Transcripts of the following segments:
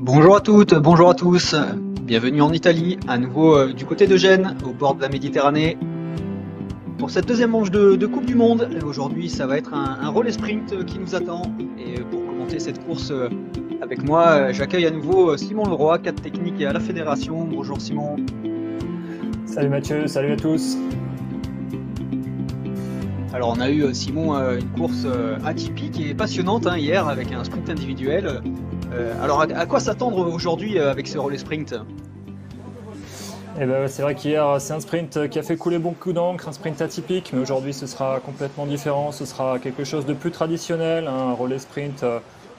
Bonjour à toutes, bonjour à tous, bienvenue en Italie, à nouveau du côté de Gênes, au bord de la Méditerranée, pour cette deuxième manche de Coupe du Monde. Aujourd'hui, ça va être un relais sprint qui nous attend, et pour commenter cette course avec moi, j'accueille à nouveau Simon Leroy, cadre technique et à la fédération. Bonjour Simon. Salut Mathieu, salut à tous. Alors on a eu Simon une course atypique et passionnante hier avec un sprint individuel. Alors à quoi s'attendre aujourd'hui avec ce relais sprint? C'est vrai qu'hier c'est un sprint qui a fait couler beaucoup d'encre, un sprint atypique, mais aujourd'hui ce sera complètement différent, ce sera quelque chose de plus traditionnel, un relais sprint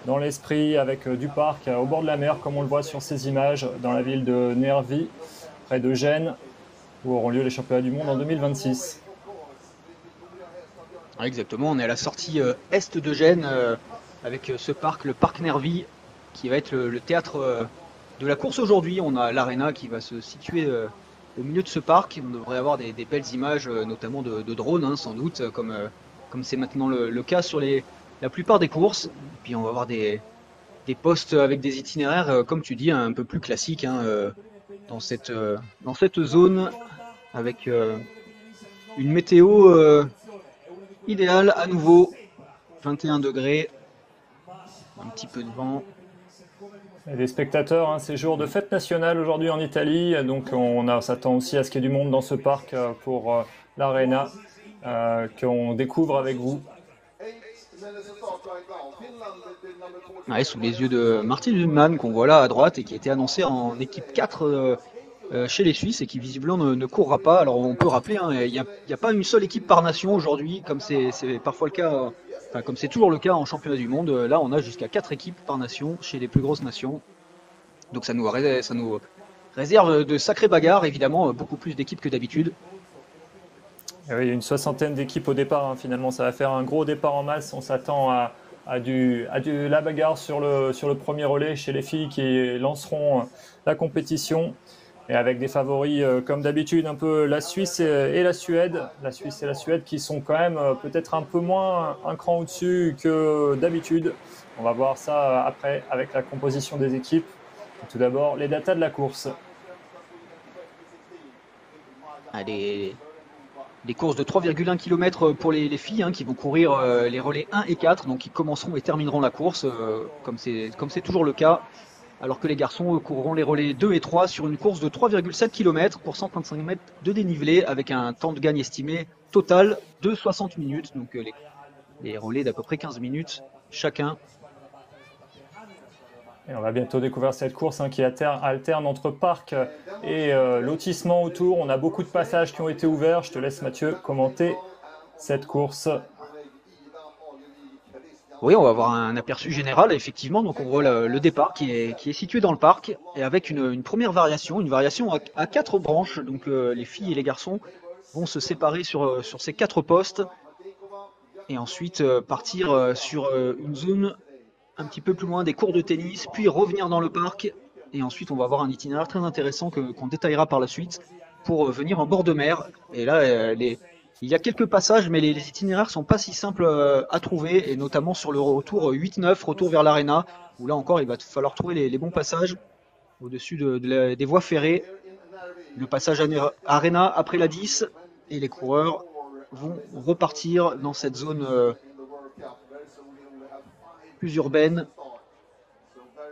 dans l'esprit avec du parc au bord de la mer comme on le voit sur ces images dans la ville de Nervi, près de Gênes, où auront lieu les championnats du monde en 2026. Exactement, on est à la sortie est de Gênes avec ce parc, le parc Nervi, qui va être le théâtre de la course aujourd'hui. On a l'Arena qui va se situer au milieu de ce parc. On devrait avoir des belles images, notamment de drones, sans doute, comme c'est maintenant le cas sur la plupart des courses. Et puis on va avoir des postes avec des itinéraires, comme tu dis, un peu plus classiques dans cette zone, avec une météo idéale à nouveau, 21 degrés, un petit peu de vent. Et des spectateurs, c'est jour de fête nationale aujourd'hui en Italie, donc on s'attend aussi à ce qu'il y ait du monde dans ce parc pour l'Arena qu'on découvre avec vous. Ouais, sous les yeux de Martin Lundman qu'on voit là à droite et qui a été annoncé en équipe 4 chez les Suisses et qui visiblement ne courra pas. Alors on peut rappeler, il n'y a pas une seule équipe par nation aujourd'hui, comme c'est parfois le cas, enfin comme c'est toujours le cas en championnat du monde. Là on a jusqu'à 4 équipes par nation chez les plus grosses nations. Donc ça nous réserve de sacrées bagarres, évidemment, beaucoup plus d'équipes que d'habitude. Et oui, il y a une soixantaine d'équipes au départ, finalement ça va faire un gros départ en masse. On s'attend à la bagarre sur le premier relais chez les filles qui lanceront la compétition. Et avec des favoris comme d'habitude, un peu la Suisse et la Suède. La Suisse et la Suède qui sont quand même peut-être un peu moins un cran au-dessus que d'habitude. On va voir ça après avec la composition des équipes. Et tout d'abord, les datas de la course. Allez, des courses de 3,1 km pour les filles qui vont courir les relais 1 et 4, donc ils commenceront et termineront la course, comme c'est toujours le cas. Alors que les garçons courront les relais 2 et 3 sur une course de 3,7 km pour 135 mètres de dénivelé avec un temps de gagne estimé total de 60 minutes. Donc les relais d'à peu près 15 minutes chacun. Et on va bientôt découvrir cette course qui alterne entre parc et lotissement autour. On a beaucoup de passages qui ont été ouverts. Je te laisse Mathieu commenter cette course. Oui, on va avoir un aperçu général, effectivement. Donc on voit le départ qui est situé dans le parc et avec une première variation, une variation à 4 branches. Donc les filles et les garçons vont se séparer sur ces 4 postes et ensuite partir sur une zone un petit peu plus loin des cours de tennis, puis revenir dans le parc. Et ensuite on va avoir un itinéraire très intéressant qu'on détaillera par la suite pour venir en bord de mer. Et là, il y a quelques passages, mais les itinéraires sont pas si simples à trouver, et notamment sur le retour 8-9, retour vers l'Arena, où là encore il va falloir trouver les bons passages au-dessus des voies ferrées. Le passage Arena après la 10, et les coureurs vont repartir dans cette zone plus urbaine,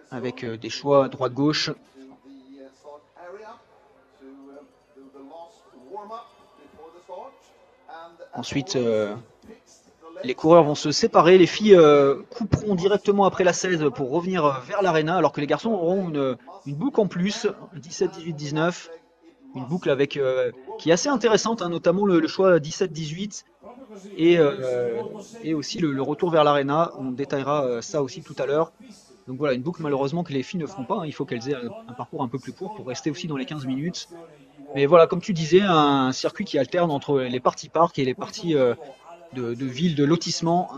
avec des choix droite-gauche. Ensuite, les coureurs vont se séparer. Les filles couperont directement après la 16 pour revenir vers l'Arena, alors que les garçons auront une boucle en plus, 17, 18, 19. Une boucle qui est assez intéressante, notamment le choix 17, 18 et aussi le retour vers l'Arena. On détaillera ça aussi tout à l'heure. Donc voilà, une boucle malheureusement que les filles ne feront pas. Il faut qu'elles aient un parcours un peu plus court pour rester aussi dans les 15 minutes. Mais voilà, comme tu disais, un circuit qui alterne entre les parties parc et les parties de ville, de lotissement,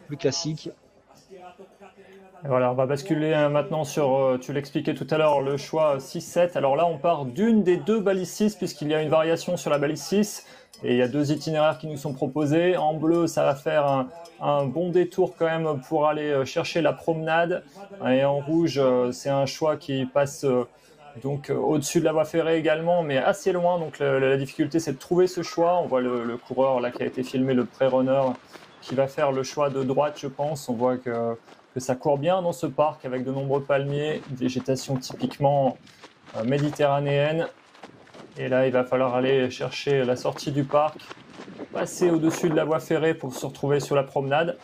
plus classiques. Et voilà, on va basculer maintenant sur, tu l'expliquais tout à l'heure, le choix 6-7. Alors là, on part d'une des deux balises 6, puisqu'il y a une variation sur la balise 6. Et il y a deux itinéraires qui nous sont proposés. En bleu, ça va faire un bon détour quand même pour aller chercher la promenade. Et en rouge, c'est un choix qui passe donc au-dessus de la voie ferrée également, mais assez loin. Donc la difficulté, c'est de trouver ce choix. On voit le coureur là qui a été filmé, le pré-runner, qui va faire le choix de droite, je pense. On voit que ça court bien dans ce parc avec de nombreux palmiers, une végétation typiquement méditerranéenne. Et là, il va falloir aller chercher la sortie du parc, passer au-dessus de la voie ferrée pour se retrouver sur la promenade.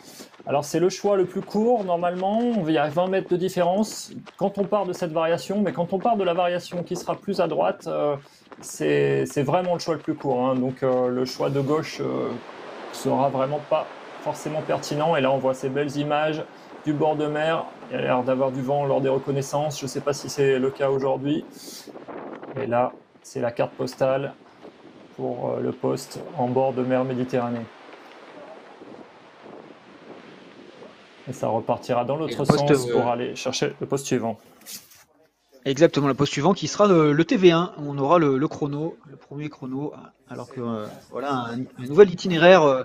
Alors, c'est le choix le plus court, normalement. Il y a 20 mètres de différence quand on part de cette variation. Mais quand on part de la variation qui sera plus à droite, c'est vraiment le choix le plus court. Hein. Donc, le choix de gauche sera vraiment pas forcément pertinent. Et là, on voit ces belles images du bord de mer. Il y a l'air d'avoir du vent lors des reconnaissances. Je ne sais pas si c'est le cas aujourd'hui. Et là, c'est la carte postale pour le poste en bord de mer Méditerranée. Et ça repartira dans l'autre sens pour aller chercher le poste suivant. Exactement, le poste suivant qui sera le TV1. On aura le chrono, le premier chrono. Alors que voilà, un nouvel itinéraire.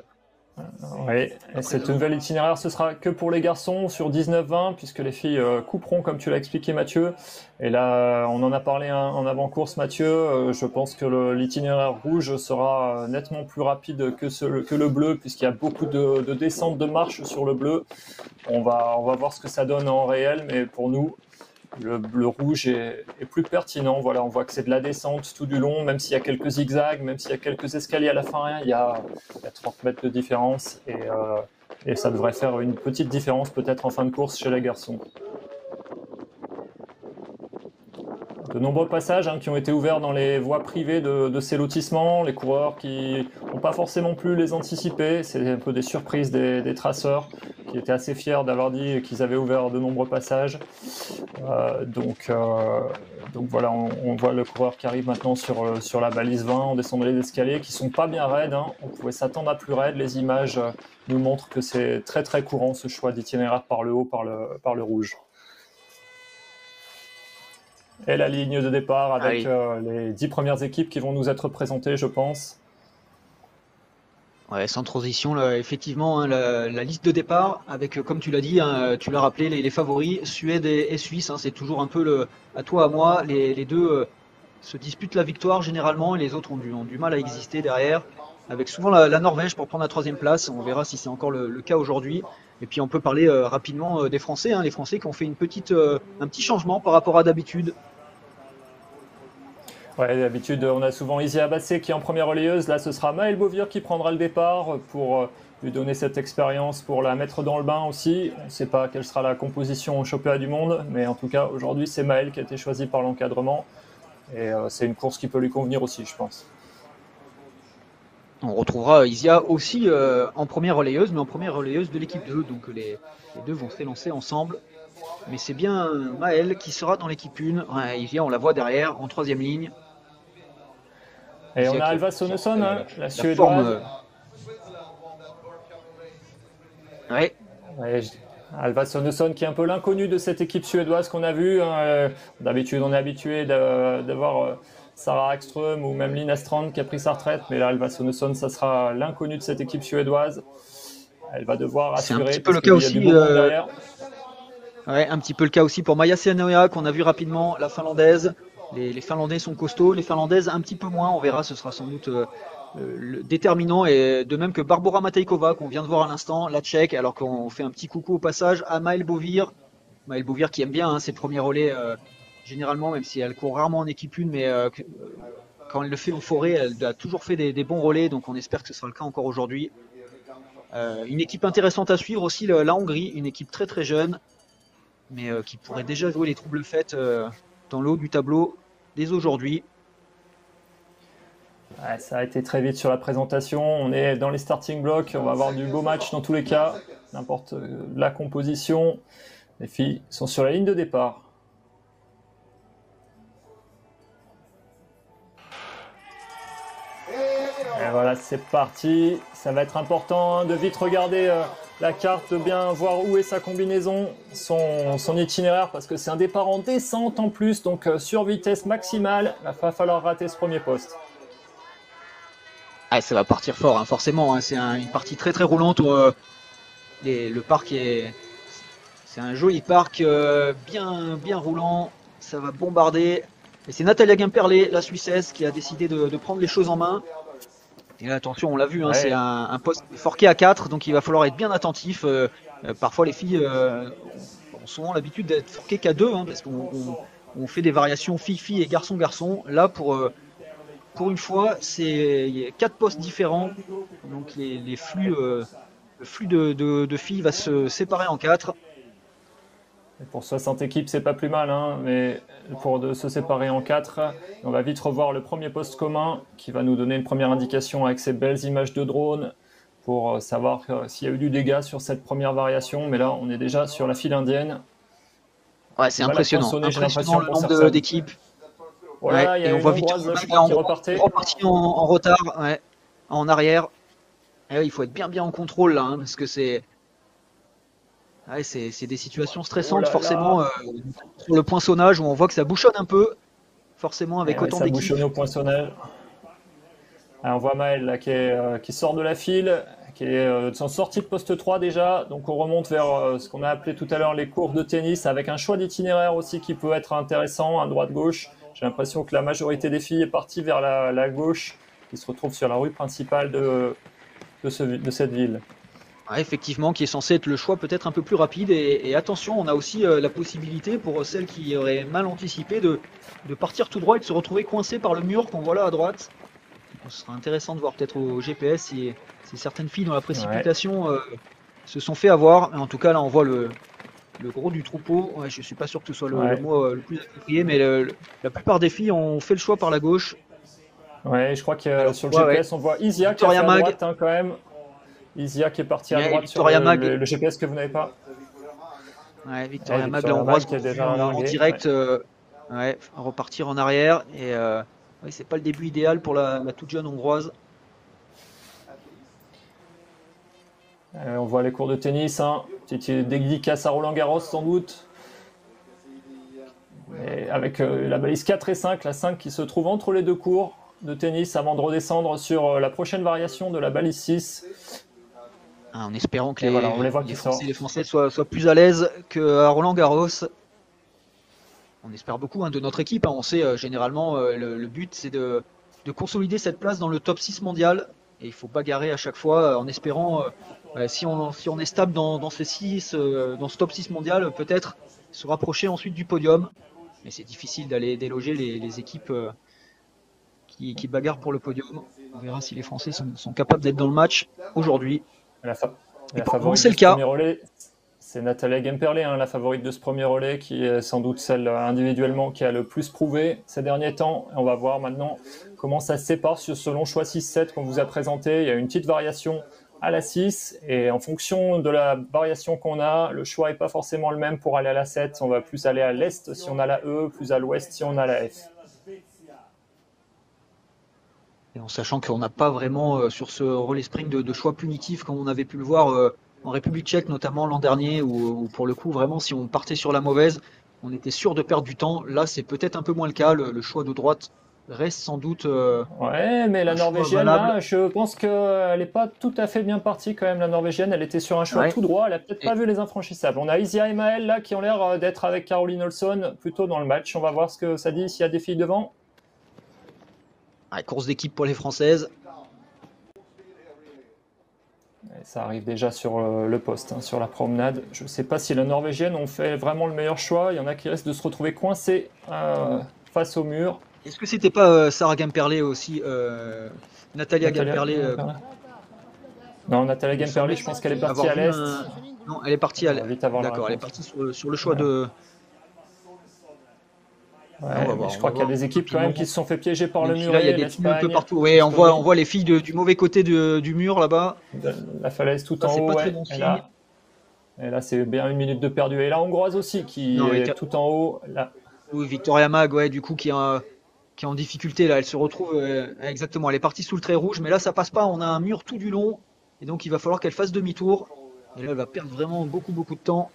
Oui, et cet nouvel itinéraire, ce sera que pour les garçons sur 19-20, puisque les filles couperont, comme tu l'as expliqué, Mathieu. Et là, on en a parlé en avant-course, Mathieu. Je pense que l'itinéraire rouge sera nettement plus rapide que le bleu, puisqu'il y a beaucoup de descentes de marche sur le bleu. On va voir ce que ça donne en réel, mais pour nous, le rouge est plus pertinent. Voilà, on voit que c'est de la descente tout du long, même s'il y a quelques zigzags, même s'il y a quelques escaliers à la fin, il y a 30 mètres de différence et ça devrait faire une petite différence peut-être en fin de course chez les garçons. De nombreux passages qui ont été ouverts dans les voies privées de ces lotissements, les coureurs qui n'ont pas forcément pu les anticiper, c'est un peu des surprises des traceurs qui étaient assez fiers d'avoir dit qu'ils avaient ouvert de nombreux passages. Donc voilà, on voit le coureur qui arrive maintenant sur la balise 20 en descendant les escaliers qui sont pas bien raides. Hein. On pouvait s'attendre à plus raide. Les images nous montrent que c'est très très courant ce choix d'itinéraire par le haut, par le rouge. Et la ligne de départ avec les 10 premières équipes qui vont nous être présentées, je pense. Ouais, sans transition, là, effectivement, hein, la liste de départ, avec, comme tu l'as dit, hein, tu l'as rappelé, les favoris, Suède et Suisse, hein, c'est toujours un peu à toi, à moi, les deux se disputent la victoire généralement, et les autres ont du mal à exister derrière, avec souvent la Norvège pour prendre la troisième place, on verra si c'est encore le cas aujourd'hui. Et puis on peut parler rapidement des Français, hein, les Français qui ont fait un petit changement par rapport à d'habitude. Ouais, d'habitude, on a souvent Isia Abassé qui est en première relayeuse. Là, ce sera Maëlle Beauvier qui prendra le départ pour lui donner cette expérience, pour la mettre dans le bain aussi. On ne sait pas quelle sera la composition au championnat du monde, mais en tout cas, aujourd'hui, c'est Maëlle qui a été choisi par l'encadrement. Et c'est une course qui peut lui convenir aussi, je pense. On retrouvera Isia aussi en première relayeuse, mais en première relayeuse de l'équipe 2. Donc les deux vont s'élancer ensemble. Mais c'est bien Maëlle qui sera dans l'équipe 1. Ouais, Isia, on la voit derrière, en troisième ligne. Et Isia on a Alva Sonesson, la Suédoise. Forme, ouais. Alva Sonesson qui est un peu l'inconnu de cette équipe suédoise qu'on a vue. D'habitude, on est habitué d'avoir Sarah Ekström ou même Lina Strand qui a pris sa retraite. Mais là, Alva Sonesson, ça sera l'inconnu de cette équipe suédoise. Elle va devoir assurer. C'est un petit peu le cas aussi. Derrière. Ouais, un petit peu le cas aussi pour Maja Sianoja qu'on a vu rapidement, la finlandaise. Les Finlandais sont costauds, les Finlandaises un petit peu moins. On verra, ce sera sans doute déterminant. Et de même que Barbora Matejkova qu'on vient de voir à l'instant, la Tchèque, alors qu'on fait un petit coucou au passage à Maëlle Beauvir. Maëlle Beauvir qui aime bien ses premiers relais généralement, même si elle court rarement en équipe 1, mais quand elle le fait en forêt, elle a toujours fait des bons relais. Donc on espère que ce sera le cas encore aujourd'hui. Une équipe intéressante à suivre aussi, la Hongrie, une équipe très très jeune, mais qui pourrait déjà jouer les troubles faites dans le haut du tableau dès aujourd'hui. Ouais, ça a été très vite sur la présentation. On est dans les starting blocks. On va avoir du beau match dans tous les cas. N'importe la composition. Les filles sont sur la ligne de départ. Et voilà, c'est parti. Ça va être important de vite regarder la carte, de bien voir où est sa combinaison, son itinéraire, parce que c'est un départ en descente en plus, donc sur vitesse maximale, il va falloir rater ce premier poste. Ah, ça va partir fort, hein, forcément. Hein, c'est une partie très très roulante. Le parc c'est un joli parc bien roulant. Ça va bombarder. Et c'est Natalia Gimperlé, la Suissesse, qui a décidé de prendre les choses en main. Et là, attention, on l'a vu, hein, c'est un poste forqué à 4, donc il va falloir être bien attentif. Parfois, les filles ont souvent l'habitude d'être forquées qu'à 2, hein, parce qu'on fait des variations filles-filles et garçon-garçon. Là, pour une fois, il y a 4 postes différents, donc les flux, le flux de filles va se séparer en 4. Et pour 60 équipes, c'est pas plus mal, hein, mais pour se séparer en 4, on va vite revoir le premier poste commun qui va nous donner une première indication avec ces belles images de drone pour savoir s'il y a eu du dégât sur cette première variation. Mais là, on est déjà sur la file indienne. Ouais, c'est impressionnant. Impressionnant le nombre d'équipes. Voilà, il y a une Hongroise qui repartait. Reparti en retard, ouais, en arrière. Et ouais, il faut être bien en contrôle là, hein, parce que c'est des situations stressantes forcément sur le poinçonnage où on voit que ça bouchonne un peu, forcément avec autant d'équipes. Ça bouchonne au poinçonnage. Alors, on voit Maëlle là, qui sort de la file, qui est sortie de poste 3 déjà. Donc on remonte vers ce qu'on a appelé tout à l'heure les cours de tennis, avec un choix d'itinéraire aussi qui peut être intéressant, à droite-gauche. J'ai l'impression que la majorité des filles est partie vers la gauche, qui se retrouve sur la rue principale de cette ville. Ouais, effectivement, qui est censé être le choix peut-être un peu plus rapide. Et attention, on a aussi la possibilité pour celles qui auraient mal anticipé de partir tout droit et de se retrouver coincées par le mur qu'on voit là à droite. Ce sera intéressant de voir peut-être au GPS si certaines filles dans la précipitation se sont fait avoir. En tout cas, là, on voit le gros du troupeau. Ouais, je suis pas sûr que ce soit le mot le plus approprié, mais la plupart des filles ont fait le choix par la gauche. Ouais, je crois que sur le GPS, on voit Isia qui est à droite quand même. Isia qui est partie à droite sur le GPS que vous n'avez pas. Ouais, Victoria Mag, la Hongroise, qui est déjà en direct, repartir en arrière. Et c'est pas le début idéal pour la toute jeune Hongroise. On voit les cours de tennis, hein. Petite dédicace à Roland Garros sans doute. Et avec la balise 4 et 5, la 5 qui se trouve entre les deux cours de tennis avant de redescendre sur la prochaine variation de la balise 6. En espérant que les Français soient plus à l'aise qu'à Roland Garros. On espère beaucoup de notre équipe. On sait généralement le but c'est de consolider cette place dans le top 6 mondial. Et il faut bagarrer à chaque fois en espérant, si on est stable dans ces 6, dans ce top 6 mondial, peut-être se rapprocher ensuite du podium. Mais c'est difficile d'aller déloger les équipes qui bagarrent pour le podium. On verra si les Français sont capables d'être dans le match aujourd'hui. La favorite de ce premier relais, c'est Natalia Gimperlé, la favorite de ce premier relais, qui est sans doute celle individuellement qui a le plus prouvé ces derniers temps. On va voir maintenant comment ça se sépare sur ce long choix 6-7 qu'on vous a présenté. Il y a une petite variation à la 6, et en fonction de la variation qu'on a, le choix n'est pas forcément le même pour aller à la 7. On va plus aller à l'est si on a la E, plus à l'ouest si on a la F. Et en sachant qu'on n'a pas vraiment sur ce relais sprint de choix punitifs comme on avait pu le voir en République tchèque notamment l'an dernier, où pour le coup vraiment si on partait sur la mauvaise, on était sûr de perdre du temps. Là c'est peut-être un peu moins le cas, le choix de droite reste sans doute ouais, mais la Norvégienne là, je pense qu'elle n'est pas tout à fait bien partie quand même. La Norvégienne, elle était sur un choix tout droit, elle a peut-être pas vu les infranchissables. On a Isia et Maëlle là qui ont l'air d'être avec Caroline Olsson plutôt dans le match. On va voir ce que ça dit s'il y a des filles devant. Course d'équipe pour les Françaises. Et ça arrive déjà sur le poste, sur la promenade. Je ne sais pas si les Norvégiennes ont fait vraiment le meilleur choix. Il y en a qui risquent de se retrouver coincés face au mur. Est-ce que c'était pas Sarah Gimperlé aussi, Natalia Gimperlé Non, Natalia Gimperlé, je pense qu'elle est partie à l'est. Non, elle est partie à l'est. D'accord, elle est partie sur le choix de... Ouais, je crois qu'il y a des équipes quand même qui se sont fait piéger par le mur. Il y a des pneus un peu partout. Oui, on voit les filles du mauvais côté du mur là-bas. La falaise tout en haut. C'est pas très bon signe. Et là, c'est bien une minute de perdu. Et la Hongroise aussi qui est tout en haut. Là. Oui, Victoria Mag, du coup, qui est en difficulté là. Elle se retrouve exactement. Elle est partie sous le trait rouge, mais là, ça passe pas. On a un mur tout du long, et donc il va falloir qu'elle fasse demi-tour. Et là, elle va perdre vraiment beaucoup de temps.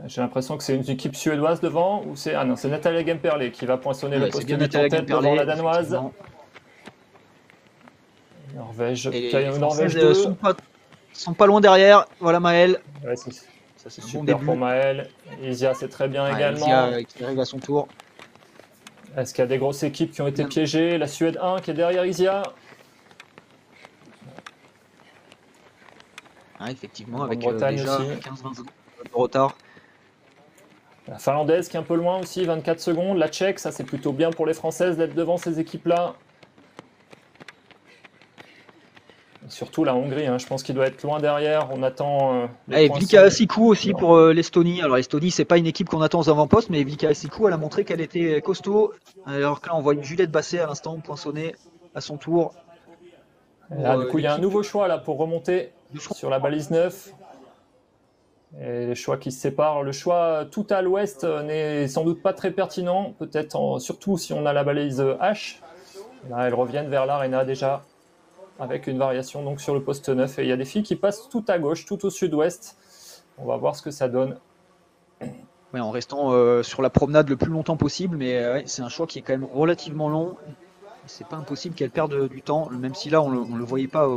J'ai l'impression que c'est une équipe suédoise devant, ou c'est... Ah non, c'est Natalia Gemperle qui va poinçonner le Ouais, c'est poste bien 8 en Natalia tête devant la Gemperle, Danoise. effectivement. Norvège, Et les Norvège Françaises 2. sont pas loin derrière. Voilà Maëlle. Ouais, Ça, c'est c'est un bon super pour début. Maël. Isia, c'est très bien Ouais, également. Isia qui arrive à son tour. Est-ce qu'il y a des grosses équipes qui ont été Bien. piégées? La Suède 1 qui est derrière Isia. Ouais, effectivement, La avec Grande-Bretagne déjà aussi. 15-20 secondes de retard. La Finlandaise qui est un peu loin aussi, 24 secondes. La Tchèque, ça c'est plutôt bien pour les Françaises d'être devant ces équipes-là. Et surtout la Hongrie, hein, je pense qu'il doit être loin derrière. On attend les Et Vika poinçons. Asiku aussi Non. pour l'Estonie. Alors l'Estonie, c'est pas une équipe qu'on attend aux avant-postes, mais Vika Asiku, elle a montré qu'elle était costaud. Alors que là, on voit une Juliette Basset à l'instant poinçonnée à son tour Et pour là, du coup, il y a un l'équipe nouveau choix là pour remonter de France. sur la balise 9. Et les choix qui se séparent. Le choix tout à l'ouest n'est sans doute pas très pertinent, peut-être surtout si on a la balise H. Là, elles reviennent vers l'Arena déjà, avec une variation donc sur le poste 9. Et il y a des filles qui passent tout à gauche, tout au sud-ouest. On va voir ce que ça donne. Ouais, en restant sur la promenade le plus longtemps possible, mais ouais, c'est un choix qui est quand même relativement long. C'est pas impossible qu'elle perde du temps, même si là on le voyait pas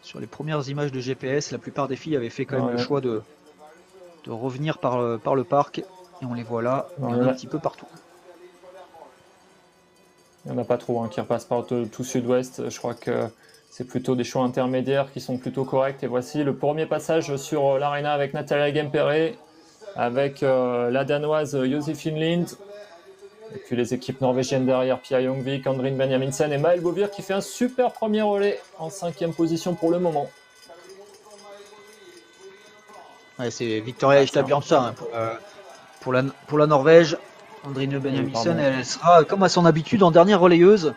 sur les premières images de GPS. La plupart des filles avaient fait quand même le Non, choix de revenir par le parc, et on les voit là. Il y en a un petit peu partout. il n'y en a pas trop hein, qui repassent par tout sud-ouest. Je crois que c'est plutôt des choix intermédiaires qui sont plutôt corrects. Et voici le premier passage sur l'Arena avec Natalia Gemperle, avec la Danoise Joséphine Lind. Et puis les équipes norvégiennes derrière, Pia Jongvik, Andrine Benjaminsen et Maël Bovir qui fait un super premier relais en 5e position pour le moment. Ouais, c'est Victoria Ejtabjørnstad hein, pour la Norvège. Andrine Oui, Benjaminsen, pardon. elle sera comme à son habitude en dernière relayeuse.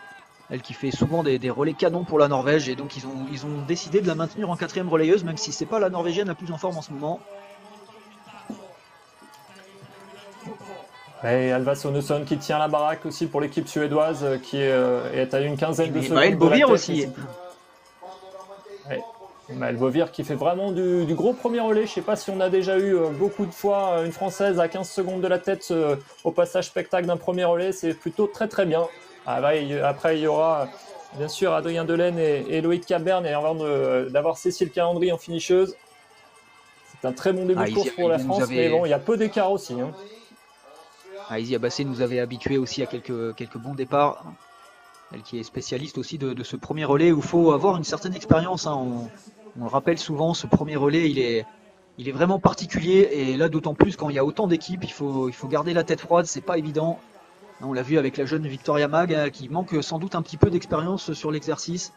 Elle qui fait souvent des relais canons pour la Norvège, et donc ils ont décidé de la maintenir en 4e relayeuse, même si c'est pas la Norvégienne la plus en forme en ce moment. Et Alva Sonesson qui tient la baraque aussi pour l'équipe suédoise qui est à une quinzaine de Et Maël secondes de la Bovir tête. aussi. Ouais. Maël Bovir qui fait vraiment du gros premier relais. Je ne sais pas si on a déjà eu beaucoup de fois une Française à 15 secondes de la tête au passage spectacle d'un premier relais. C'est plutôt très bien. Après, il y aura bien sûr Adrien Delaine et Loïc Caberne, et avant d'avoir Cécile Calandry en finisheuse. C'est un très bon début de course pour la France, mais bon, il y a peu d'écart aussi. Hein. Isia Basset nous avait habitués aussi à quelques bons départs. Elle qui est spécialiste aussi de ce premier relais où il faut avoir une certaine expérience. Hein. On le rappelle souvent, ce premier relais, il est vraiment particulier. Et là, d'autant plus quand il y a autant d'équipes, il faut garder la tête froide, c'est pas évident. On l'a vu avec la jeune Victoria Mag, qui manque sans doute un petit peu d'expérience sur l'exercice.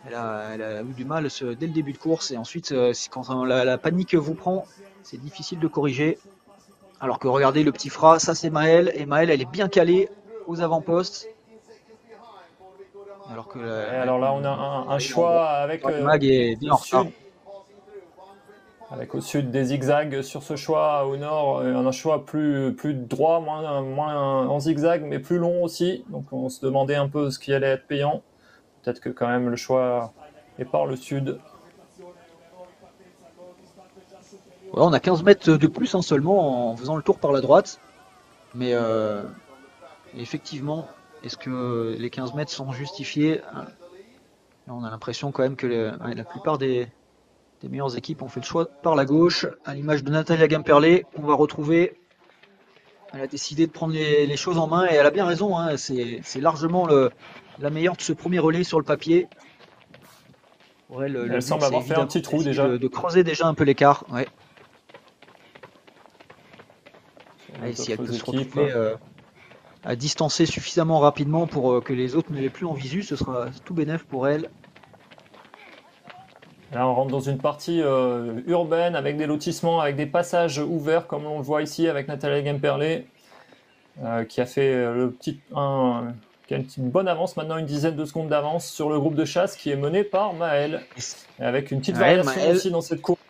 Elle a eu du mal dès le début de course. Et ensuite, quand la panique vous prend, c'est difficile de corriger. Alors que regardez le petit Fra, ça c'est Maëlle. Et Maëlle, elle est bien calée aux avant-postes. Alors que Alors là, on a un choix avec Mag est bien au en retard. sud. Avec au sud des zigzags sur ce choix, au nord un choix plus droit, moins en zigzag, mais plus long aussi. Donc on se demandait un peu ce qui allait être payant. Peut-être que quand même le choix est par le sud. Ouais, on a 15 mètres de plus hein, seulement en faisant le tour par la droite. Mais effectivement, est-ce que les 15 mètres sont justifiés? On a l'impression quand même que la plupart des meilleures équipes ont fait le choix par la gauche. À l'image de Natalia Gamperlé, on va retrouver. Elle a décidé de prendre les choses en main et elle a bien raison. Hein, c'est largement la meilleure de ce premier relais sur le papier. Pour elle, le Elle but, semble c'est avoir fait un évidemment petit trou d'essayer déjà. de creuser déjà un peu l'écart. Ouais. Et Les si elle autres peut se équipes. retrouver à distancer suffisamment rapidement pour que les autres ne l'aient plus en visu, ce sera tout bénef pour elle. Là, on rentre dans une partie urbaine avec des lotissements, avec des passages ouverts, comme on le voit ici avec Nathalie Gemperle, qui a fait qui a une bonne avance, maintenant une dizaine de secondes d'avance sur le groupe de chasse qui est mené par Maël, et avec une petite variation aussi dans cette course.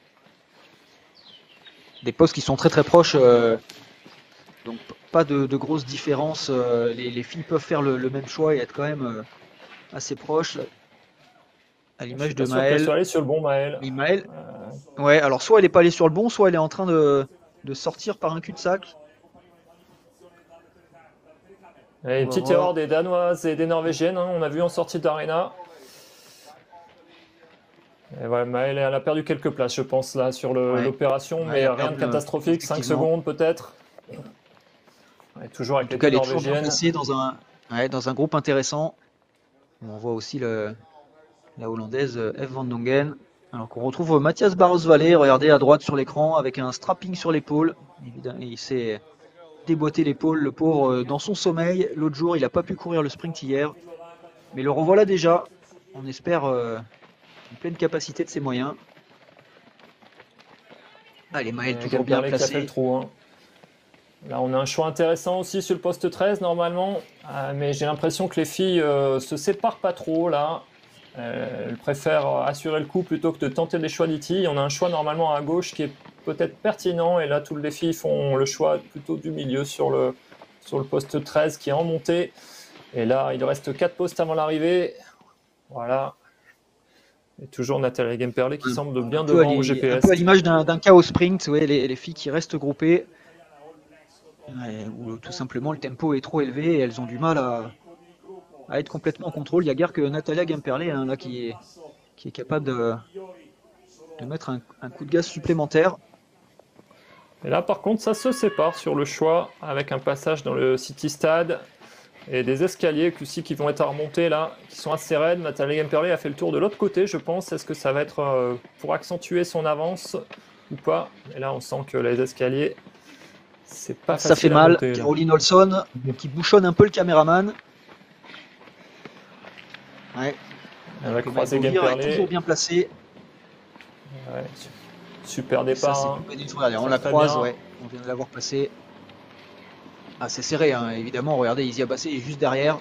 Des postes qui sont très proches, donc pas de grosses différences. Les filles peuvent faire le même choix et être quand même assez proches. à Je l'image suis de pas sûr qu'elle Maël. soit allée sur le bon Maël. Oui, Maël. Ouais, alors soit elle est pas allée sur le bon, soit elle est en train de sortir par un cul-de-sac. Et On une va petite voir. erreur des Danoises et des Norvégiennes, hein, on a vu en sortie d'arena. Et ouais, Maël, elle a perdu quelques places, je pense, là, sur Ouais. l'opération, Ouais, mais elle a rien de perdu, catastrophique, 5 effectivement. secondes peut-être. Ouais, toujours En avec tout les cas, deux elle est toujours bien Norvégiennes. placée dans un groupe intéressant. On voit aussi la Hollandaise Eve van Dongen. Alors qu'on retrouve Mathias Barros-Vallée, regardez à droite sur l'écran, avec un strapping sur l'épaule. Évidemment, il s'est déboîté l'épaule, le pauvre, dans son sommeil. L'autre jour, il n'a pas pu courir le sprint hier. Mais le revoilà déjà. On espère une pleine capacité de ses moyens. Allez, Maël toujours bien Gamperlé qui a fait le placé. trou. Hein. Là, on a un choix intéressant aussi sur le poste 13 normalement, mais j'ai l'impression que les filles se séparent pas trop là. Elles préfèrent assurer le coup plutôt que de tenter des choix d'IT. On a un choix normalement à gauche qui est peut-être pertinent, et là, toutes les filles font le choix plutôt du milieu sur le poste 13 qui est en montée. Et là, il reste 4 postes avant l'arrivée. Voilà. Et toujours Nathalie Gamperlé qui semble bien devant au Un GPS. peu à l'image d'un chaos sprint, ouais, les filles qui restent groupées, où tout simplement le tempo est trop élevé et elles ont du mal à être complètement en contrôle. Il n'y a guère que Natalia Gamperlé hein, là, qui est capable de mettre un coup de gaz supplémentaire. Et là, par contre, ça se sépare sur le choix avec un passage dans le City Stade et des escaliers aussi qui vont être à remonter là, qui sont assez raides. Nathalie Gamperlé a fait le tour de l'autre côté, je pense. Est-ce que ça va être pour accentuer son avance ou pas? Et là, on sent que les escaliers, c'est pas Ça fait facile à mal. monter. Là. Caroline Olson qui bouchonne un peu le caméraman. Ouais. Elle va croiser Gamperlé. Toujours bien placé. Ouais, super Ça, départ. c'est Hein. plus bénéfique. On la croise, ouais. On vient de l'avoir passé. Ah, c'est serré, hein, évidemment. Regardez, Isia Bassé est juste derrière.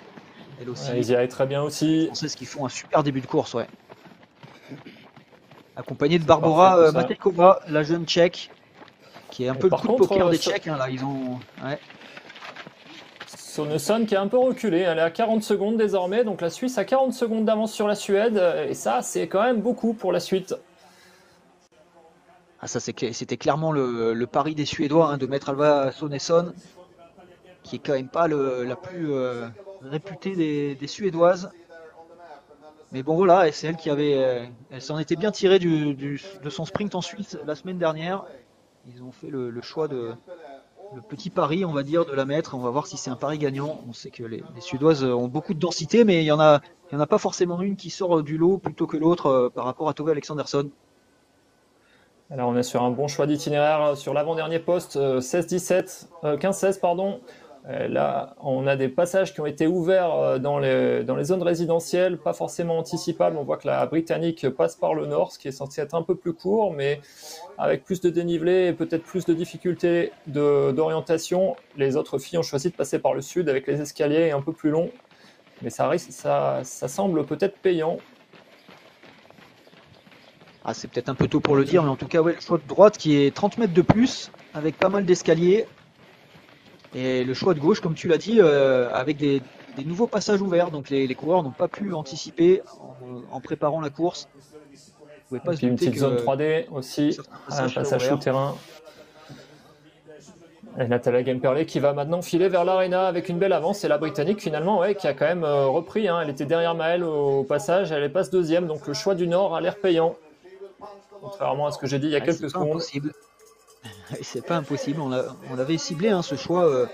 Elle aussi. Isia est très bien aussi. Les Françaises qui font un super début de course, ouais. Accompagnée de Barbora Matejkova, la jeune Tchèque, qui est un peu le coup de poker des Tchèques. Hein, là, ils ont. Ouais. Sonesson qui est un peu reculé, elle est à 40 secondes désormais, donc la Suisse a 40 secondes d'avance sur la Suède, et ça c'est quand même beaucoup pour la suite. Ah, ça c'était clairement le pari des Suédois hein, de mettre Alva Sonesson, qui est quand même pas la plus réputée des Suédoises. Mais bon voilà, c'est elle qui avait, elle s'en était bien tirée de son sprint en Suisse la semaine dernière. Ils ont fait le choix le petit pari, on va dire, de la mettre. On va voir si c'est un pari gagnant. On sait que les Suédoises ont beaucoup de densité, mais il y en a pas forcément une qui sort du lot plutôt que l'autre par rapport à Tove Alexandersson. Alors on est sur un bon choix d'itinéraire sur l'avant-dernier poste, 15-16 pardon. Là, on a des passages qui ont été ouverts dans les zones résidentielles, pas forcément anticipables. On voit que la Britannique passe par le nord, ce qui est censé être un peu plus court, mais avec plus de dénivelé et peut-être plus de difficultés d'orientation. Les autres filles ont choisi de passer par le sud avec les escaliers un peu plus longs, mais ça semble peut-être payant. Ah, c'est peut-être un peu tôt pour le dire, mais en tout cas, ouais, le choix de droite qui est 30 mètres de plus, avec pas mal d'escaliers. Et le choix de gauche, comme tu l'as dit, avec des nouveaux passages ouverts. Donc les coureurs n'ont pas pu anticiper en préparant la course. Et puis une petite zone 3D aussi, un passage souterrain. Et Natalia Gamperlé qui va maintenant filer vers l'arena avec une belle avance. Et la Britannique finalement, ouais, qui a quand même repris. Hein. Elle était derrière Maël au passage, elle passe deuxième. Donc le choix du Nord a l'air payant. Contrairement à ce que j'ai dit il y a quelques secondes. Impossible. C'est pas impossible. On avait ciblé hein, ce choix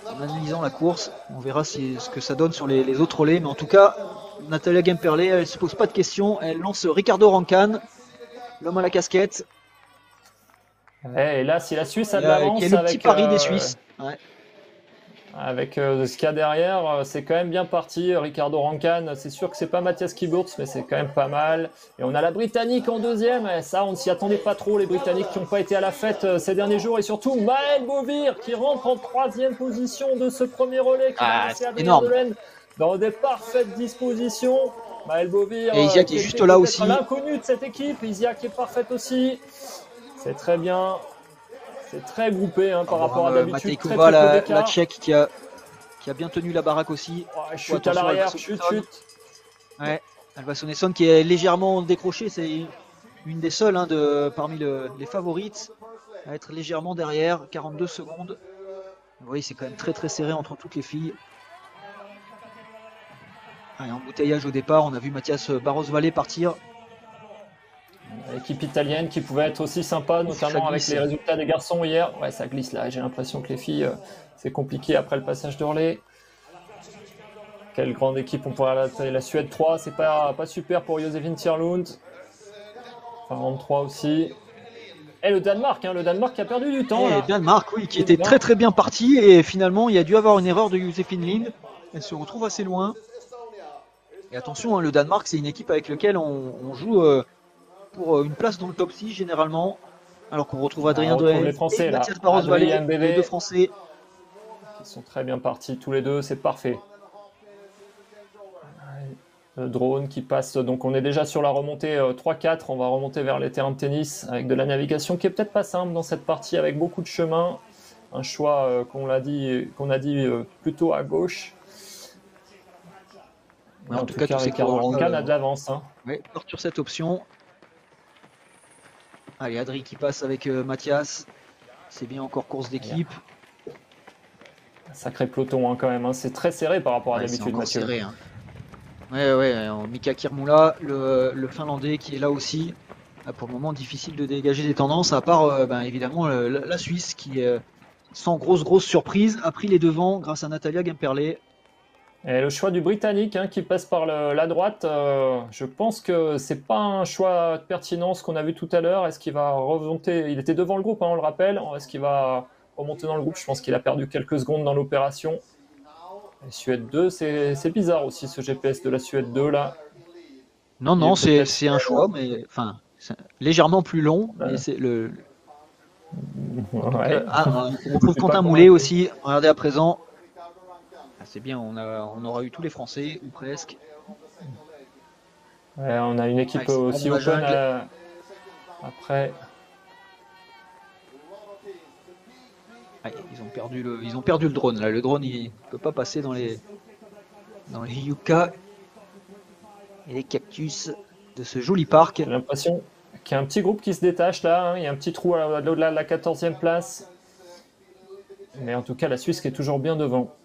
en analysant la course. On verra ce que ça donne sur les autres relais. Mais en tout cas, Natalia Gamperlé, elle se pose pas de questions. Elle lance Ricardo Rancan, l'homme à la casquette. Et là, si la Suisse a de l'avance, qui est le petit pari des Suisses. Ouais. Avec ce qu'il y a derrière, c'est quand même bien parti. Ricardo Rancan, c'est sûr que c'est pas Mathias Kiburtz, mais c'est quand même pas mal. Et on a la Britannique en deuxième. Et ça, on ne s'y attendait pas trop. Les Britanniques qui n'ont pas été à la fête ces derniers jours. Et surtout, Maël Bovir qui rentre en troisième position de ce premier relais. C'est énorme. Dans des parfaites dispositions. Maël Bovir. Et Isia qui est juste là aussi. L'inconnu de cette équipe. Isia qui est parfaite aussi. C'est très bien. C'est très groupé hein, par rapport à d'habitude. Matejkova, la Tchèque qui a bien tenu la baraque aussi. Chute à l'arrière, chute. Ouais. Alba Sonesson qui est légèrement décrochée, c'est une des seules hein, parmi les favorites à être légèrement derrière, 42 secondes. Vous voyez, c'est quand même très très serré entre toutes les filles. Allez, embouteillage au départ, on a vu Mathias Barros-Vallée partir. L'équipe italienne qui pouvait être aussi sympa, notamment avec les résultats des garçons hier. Ouais, ça glisse là. J'ai l'impression que les filles, c'est compliqué après le passage de relais. Quelle grande équipe on pourrait la Suède 3. C'est pas super pour Josefine Tierlund. Finlande 3 aussi. Et le Danemark, le Danemark qui a perdu du temps. Et le Danemark, oui, qui était très très bien parti. Et finalement, il y a dû avoir une erreur de Josefine Lind. Elle se retrouve assez loin. Et attention, hein, le Danemark, c'est une équipe avec laquelle on joue pour une place dans le top 6 généralement. Alors qu'on retrouve Adrien Dehaene et Mathias Barros-Vallée, les deux Français. Qui sont très bien partis tous les deux, c'est parfait. Le drone qui passe, donc on est déjà sur la remontée 3-4, on va remonter vers les terrains de tennis avec de la navigation qui est peut-être pas simple dans cette partie avec beaucoup de chemin. Un choix qu'on a dit plutôt à gauche. Ouais, en tout cas, Ricardo Rancan a de l'avance. Hein. Oui, part sur cette option. Allez, Adri qui passe avec Mathias. C'est bien encore course d'équipe. Sacré peloton hein, quand même. Hein. C'est très serré par rapport à d'habitude, Mathieu. Serré, hein. Ouais. Mika Kirmula, le Finlandais qui est là aussi. Pour le moment, difficile de dégager des tendances, à part évidemment la Suisse qui, sans grosse surprise, a pris les devants grâce à Natalia Gemperle. Et le choix du Britannique qui passe par la droite, je pense que c'est pas un choix pertinent ce qu'on a vu tout à l'heure. Est-ce qu'il va remonter? Il était devant le groupe, on le rappelle. Est-ce qu'il va remonter dans le groupe? Je pense qu'il a perdu quelques secondes dans l'opération. Suède 2, c'est bizarre aussi ce GPS de la Suède 2 là. Non, c'est un choix, mais enfin légèrement plus long. Mais c'est le. Ouais. On retrouve Quentin Moulet aussi. Regardez à présent. C'est bien, on aura eu tous les Français, ou presque. Ouais, on a une équipe aussi open après. Ouais, ils ont perdu le drone. Là, le drone, il ne peut pas passer dans les yuccas et les cactus de ce joli parc. J'ai l'impression qu'il y a un petit groupe qui se détache là. Il y a un petit trou au-delà de la 14e place. Mais en tout cas, la Suisse qui est toujours bien devant.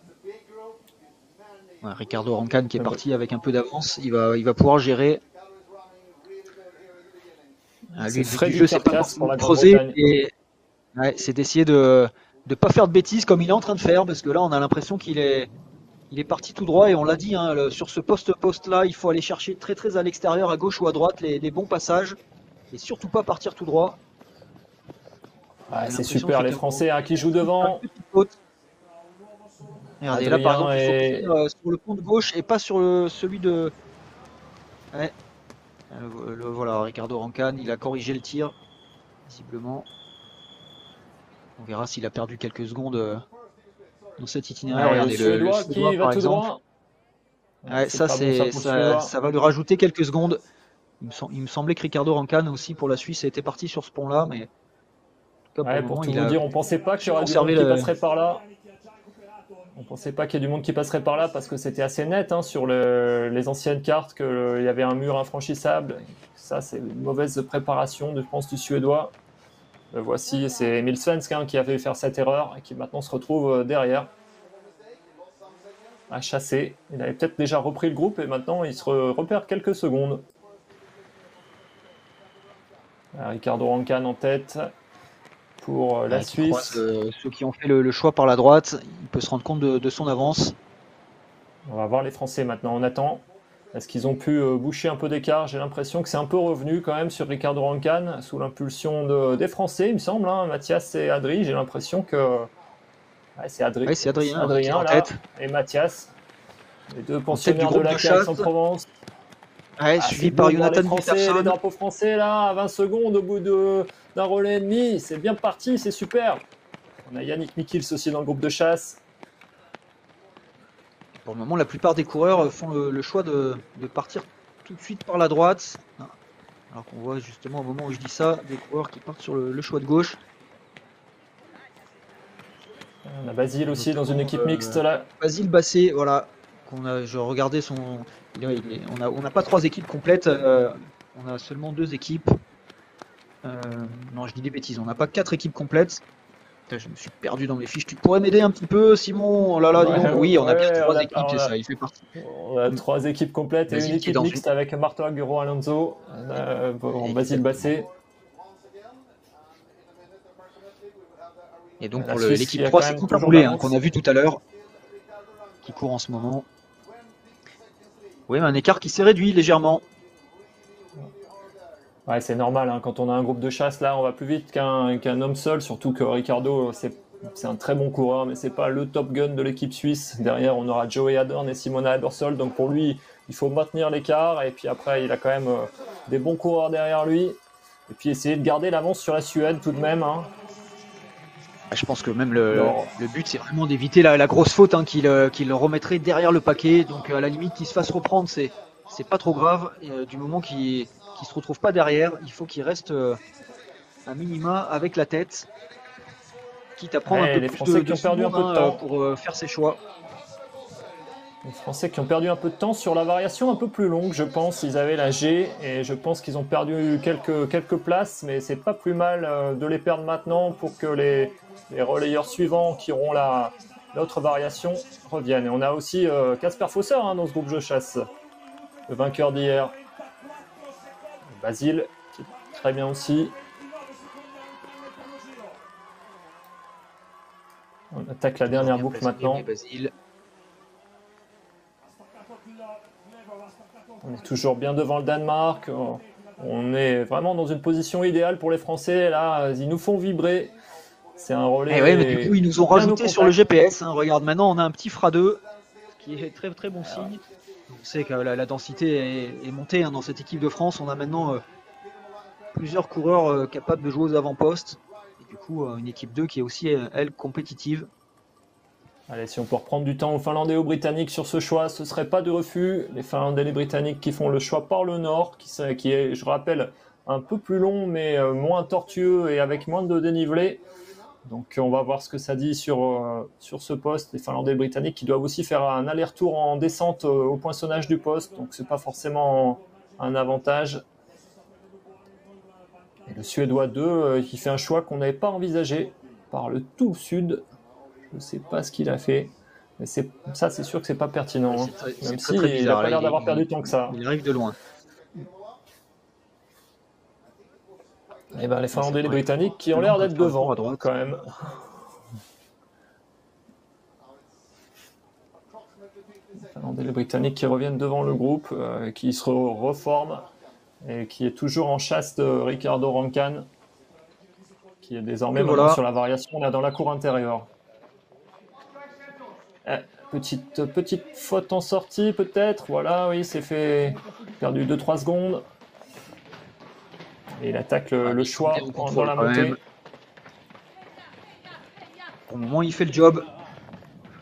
Ouais, Ricardo Rancan qui est parti avec un peu d'avance, il va pouvoir gérer. C'est Freddy du jeu, c'est pas pour la creuser, c'est d'essayer de ne pas faire de bêtises comme il est en train de faire, parce que là on a l'impression qu'il est parti tout droit et on l'a dit, sur ce poste là, il faut aller chercher très à l'extérieur, à gauche ou à droite, les bons passages et surtout pas partir tout droit. C'est super les Français qui jouent devant. Regardez, là par exemple, il faut courir sur le pont de gauche et pas sur celui de. Ouais. Voilà, Ricardo Rancan, il a corrigé le tir, visiblement. On verra s'il a perdu quelques secondes dans cet itinéraire. Regardez, le Suédois qui va tout droit. Ouais, ça va lui rajouter quelques secondes. Il me semblait que Ricardo Rancan aussi pour la Suisse était parti sur ce pont-là, mais en tout cas, pour tout vous dire, on pensait pas qu'il y aurait du monde qui passerait par là. On pensait pas qu'il y ait du monde qui passerait par là parce que c'était assez net sur les anciennes cartes qu'il y avait un mur infranchissable. Ça, c'est une mauvaise préparation, je pense, du Suédois. Voici, c'est Emil Svensk qui a fait faire cette erreur et qui maintenant se retrouve derrière à chasser. Il avait peut-être déjà repris le groupe et maintenant il se repère quelques secondes. Ricardo Rancan en tête pour la Suisse. Ceux qui ont fait le choix par la droite, il peut se rendre compte de son avance. On va voir les Français maintenant, on attend. Est-ce qu'ils ont pu boucher un peu d'écart? J'ai l'impression que c'est un peu revenu quand même sur Ricardo Rancan, sous l'impulsion des Français, il me semble. Mathias et Adri, j'ai l'impression que... c'est Adrien en là, tête. Et Mathias, les deux pensionnaires de la Aix-en-Provence. Suivi par Jonathan Peterson. Les drapeaux français là, à 20 secondes au bout d'un relais et demi. C'est bien parti, c'est super. On a Yannick Mikils aussi dans le groupe de chasse. Pour le moment, la plupart des coureurs font le choix de partir tout de suite par la droite. Alors qu'on voit justement au moment où je dis ça, des coureurs qui partent sur le choix de gauche. On a Basile aussi dans une équipe mixte là. Basile Bassé, voilà. Je regardais on n'a pas 3 équipes complètes, on a seulement 2 équipes. Non, je dis des bêtises, on n'a pas 4 équipes complètes. Putain, je me suis perdu dans mes fiches. Tu pourrais m'aider un petit peu, Simon? Oh là là, dis donc. Ouais, Oui, on a bien ouais, 3 équipes, c'est ça, il fait partie. on a 3 équipes complètes et une Basile qui est équipe dans mixte avec Marto Aguro Alonso, Basile Bassé. Et donc La pour Suisse, l'équipe il y a 3, quand c'est même Quentin toujours Boulet, l'avance. qu'on a vu tout à l'heure, qui court en ce moment. Oui, mais un écart qui s'est réduit légèrement. Ouais, c'est normal, hein. Quand on a un groupe de chasse, là, on va plus vite qu'un homme seul, surtout que Ricardo, c'est un très bon coureur, mais c'est pas le top gun de l'équipe suisse. Derrière, on aura Joey Adorn et Simona Ebersol, donc pour lui, il faut maintenir l'écart, et puis après, il a quand même des bons coureurs derrière lui, et puis essayer de garder l'avance sur la Suède tout de même, hein. Je pense que même le but, c'est vraiment d'éviter la grosse faute, hein, qu'il le remettrait derrière le paquet. Donc à la limite, qu'il se fasse reprendre, c'est pas trop grave. Et, du moment qu'il se retrouve pas derrière, il faut qu'il reste un minima avec la tête, quitte à prendre un peu Les plus Français qui de ont perdu un secondes, peu de hein, temps. pour faire ses choix. Les Français qui ont perdu un peu de temps sur la variation un peu plus longue, je pense. Ils avaient la G et je pense qu'ils ont perdu quelques places, mais c'est pas plus mal de les perdre maintenant pour que les relayeurs suivants qui auront l'autre variation reviennent. Et on a aussi Casper Fosser, hein, dans ce groupe Je Chasse, le vainqueur d'hier. Basile, qui est très bien aussi. On attaque la dernière boucle maintenant. Basile. On est toujours bien devant le Danemark. On est vraiment dans une position idéale pour les Français. Là, ils nous font vibrer. C'est un relais. Et ouais, mais du coup, ils nous ont rajouté sur le GPS. Hein. Regarde, maintenant, on a un petit FRA 2, ce qui est très très bon signe. On sait que la densité est montée, hein, dans cette équipe de France. On a maintenant plusieurs coureurs capables de jouer aux avant-postes. Et du coup, une équipe 2 qui est aussi, elle, compétitive. Allez, si on peut reprendre du temps aux Finlandais et aux Britanniques sur ce choix, ce ne serait pas de refus. Les Finlandais et les Britanniques qui font le choix par le nord, qui est, je rappelle, un peu plus long, mais moins tortueux et avec moins de dénivelé. Donc on va voir ce que ça dit sur ce poste. Les Finlandais et les Britanniques qui doivent aussi faire un aller-retour en descente au poinçonnage du poste, donc c'est pas forcément un avantage. Et le Suédois 2 qui fait un choix qu'on n'avait pas envisagé par le tout sud. Je ne sais pas ce qu'il a fait, mais ça c'est sûr que c'est pas pertinent, hein. Même s'il n'a pas l'air d'avoir perdu tant que ça. Il arrive de loin. Et ben les Finlandais et les Britanniques qui ont l'air d'être devant quand même. Les Finlandais et les Britanniques qui reviennent devant le groupe, qui se reforment et qui est toujours en chasse de Ricardo Rancan, qui est désormais sur la variation là dans la cour intérieure. Petite faute en sortie peut-être, voilà, oui, c'est fait, perdu 2-3 secondes. Et il attaque le choix dans la montée. Au moment où il fait le job,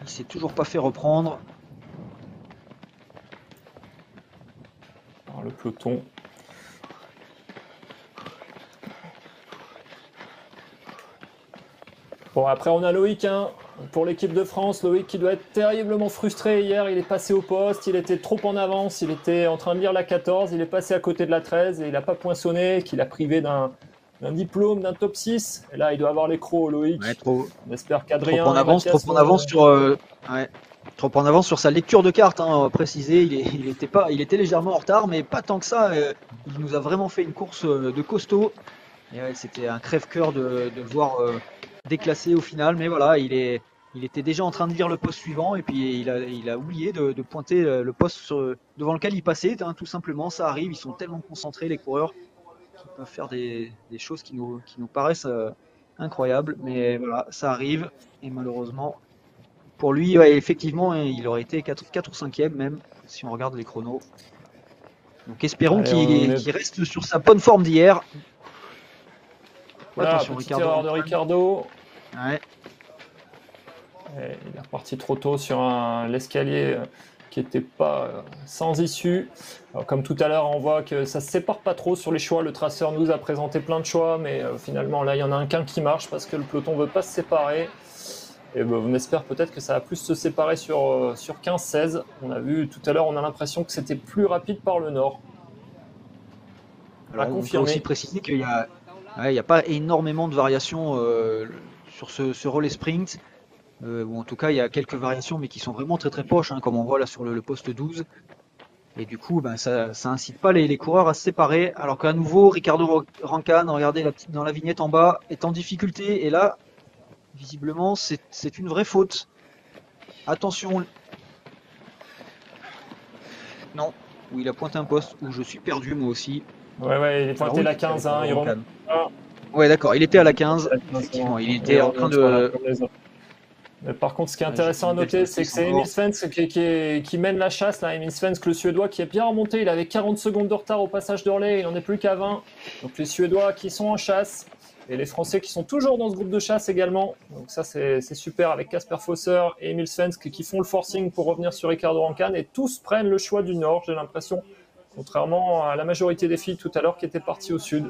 il s'est toujours pas fait reprendre. Alors, le peloton. Bon, après on a Loïc, hein, pour l'équipe de France. Loïc qui doit être terriblement frustré hier. Il est passé au poste, il était trop en avance, il était en train de lire la 14, il est passé à côté de la 13 et il n'a pas poinçonné, qu'il a privé d'un diplôme, d'un top 6. Et là, il doit avoir les crocs, Loïc. Ouais, trop. On espère qu'Adrien trop en avance sur sa lecture de cartes, hein, précisé. Il était légèrement en retard, mais pas tant que ça. Il nous a vraiment fait une course de costaud. Et ouais, c'était un crève-cœur de le voir déclassé au final, mais voilà, il était déjà en train de lire le poste suivant et puis il a oublié de pointer le poste devant lequel il passait, hein, tout simplement. Ça arrive, ils sont tellement concentrés, les coureurs, qu'ils peuvent faire des choses qui nous paraissent incroyables, mais voilà, ça arrive. Et malheureusement pour lui, ouais, effectivement, il aurait été 4 ou 5e même si on regarde les chronos. Donc espérons qu'il reste sur sa bonne forme d'hier. Voilà, attention, petite erreur de Ricardo. Ouais. Et il est reparti trop tôt sur l'escalier qui n'était pas sans issue. Alors, comme tout à l'heure, on voit que ça ne se sépare pas trop sur les choix. Le traceur nous a présenté plein de choix, mais finalement, là, il y en a qu'un qui marche parce que le peloton ne veut pas se séparer. Et ben, on espère peut-être que ça va plus se séparer sur 15-16. On a vu tout à l'heure, on a l'impression que c'était plus rapide par le nord. Alors, on peut aussi préciser qu'il y a, ouais, il y a pas énormément de variations sur ce relais sprint. Ou en tout cas, il y a quelques variations, mais qui sont vraiment très très proches, hein, comme on voit là sur le poste 12. Et du coup, ben, ça incite pas les coureurs à se séparer. Alors qu'à nouveau, Ricardo Rancan, regardez dans la vignette en bas, est en difficulté. Et là, visiblement, c'est une vraie faute. Attention. Non, où il a pointé un poste, où je suis perdu moi aussi. Ouais, il est pointé la 15, hein, il remonte. Ouais, d'accord, il était à la 15. Effectivement, il était en train de. Mais par contre, ce qui est intéressant à noter, c'est que c'est Emil Svensk qui mène la chasse. Là. Emil Svensk, le Suédois, qui est bien remonté. Il avait 40 secondes de retard au passage d'Orlais. Il n'en est plus qu'à 20. Donc les Suédois qui sont en chasse. Et les Français qui sont toujours dans ce groupe de chasse également. Donc ça, c'est super avec Kasper Fosser et Emil Svensk qui font le forcing pour revenir sur Ricardo Rancan. Et tous prennent le choix du nord, j'ai l'impression. Contrairement à la majorité des filles tout à l'heure qui étaient parties au sud.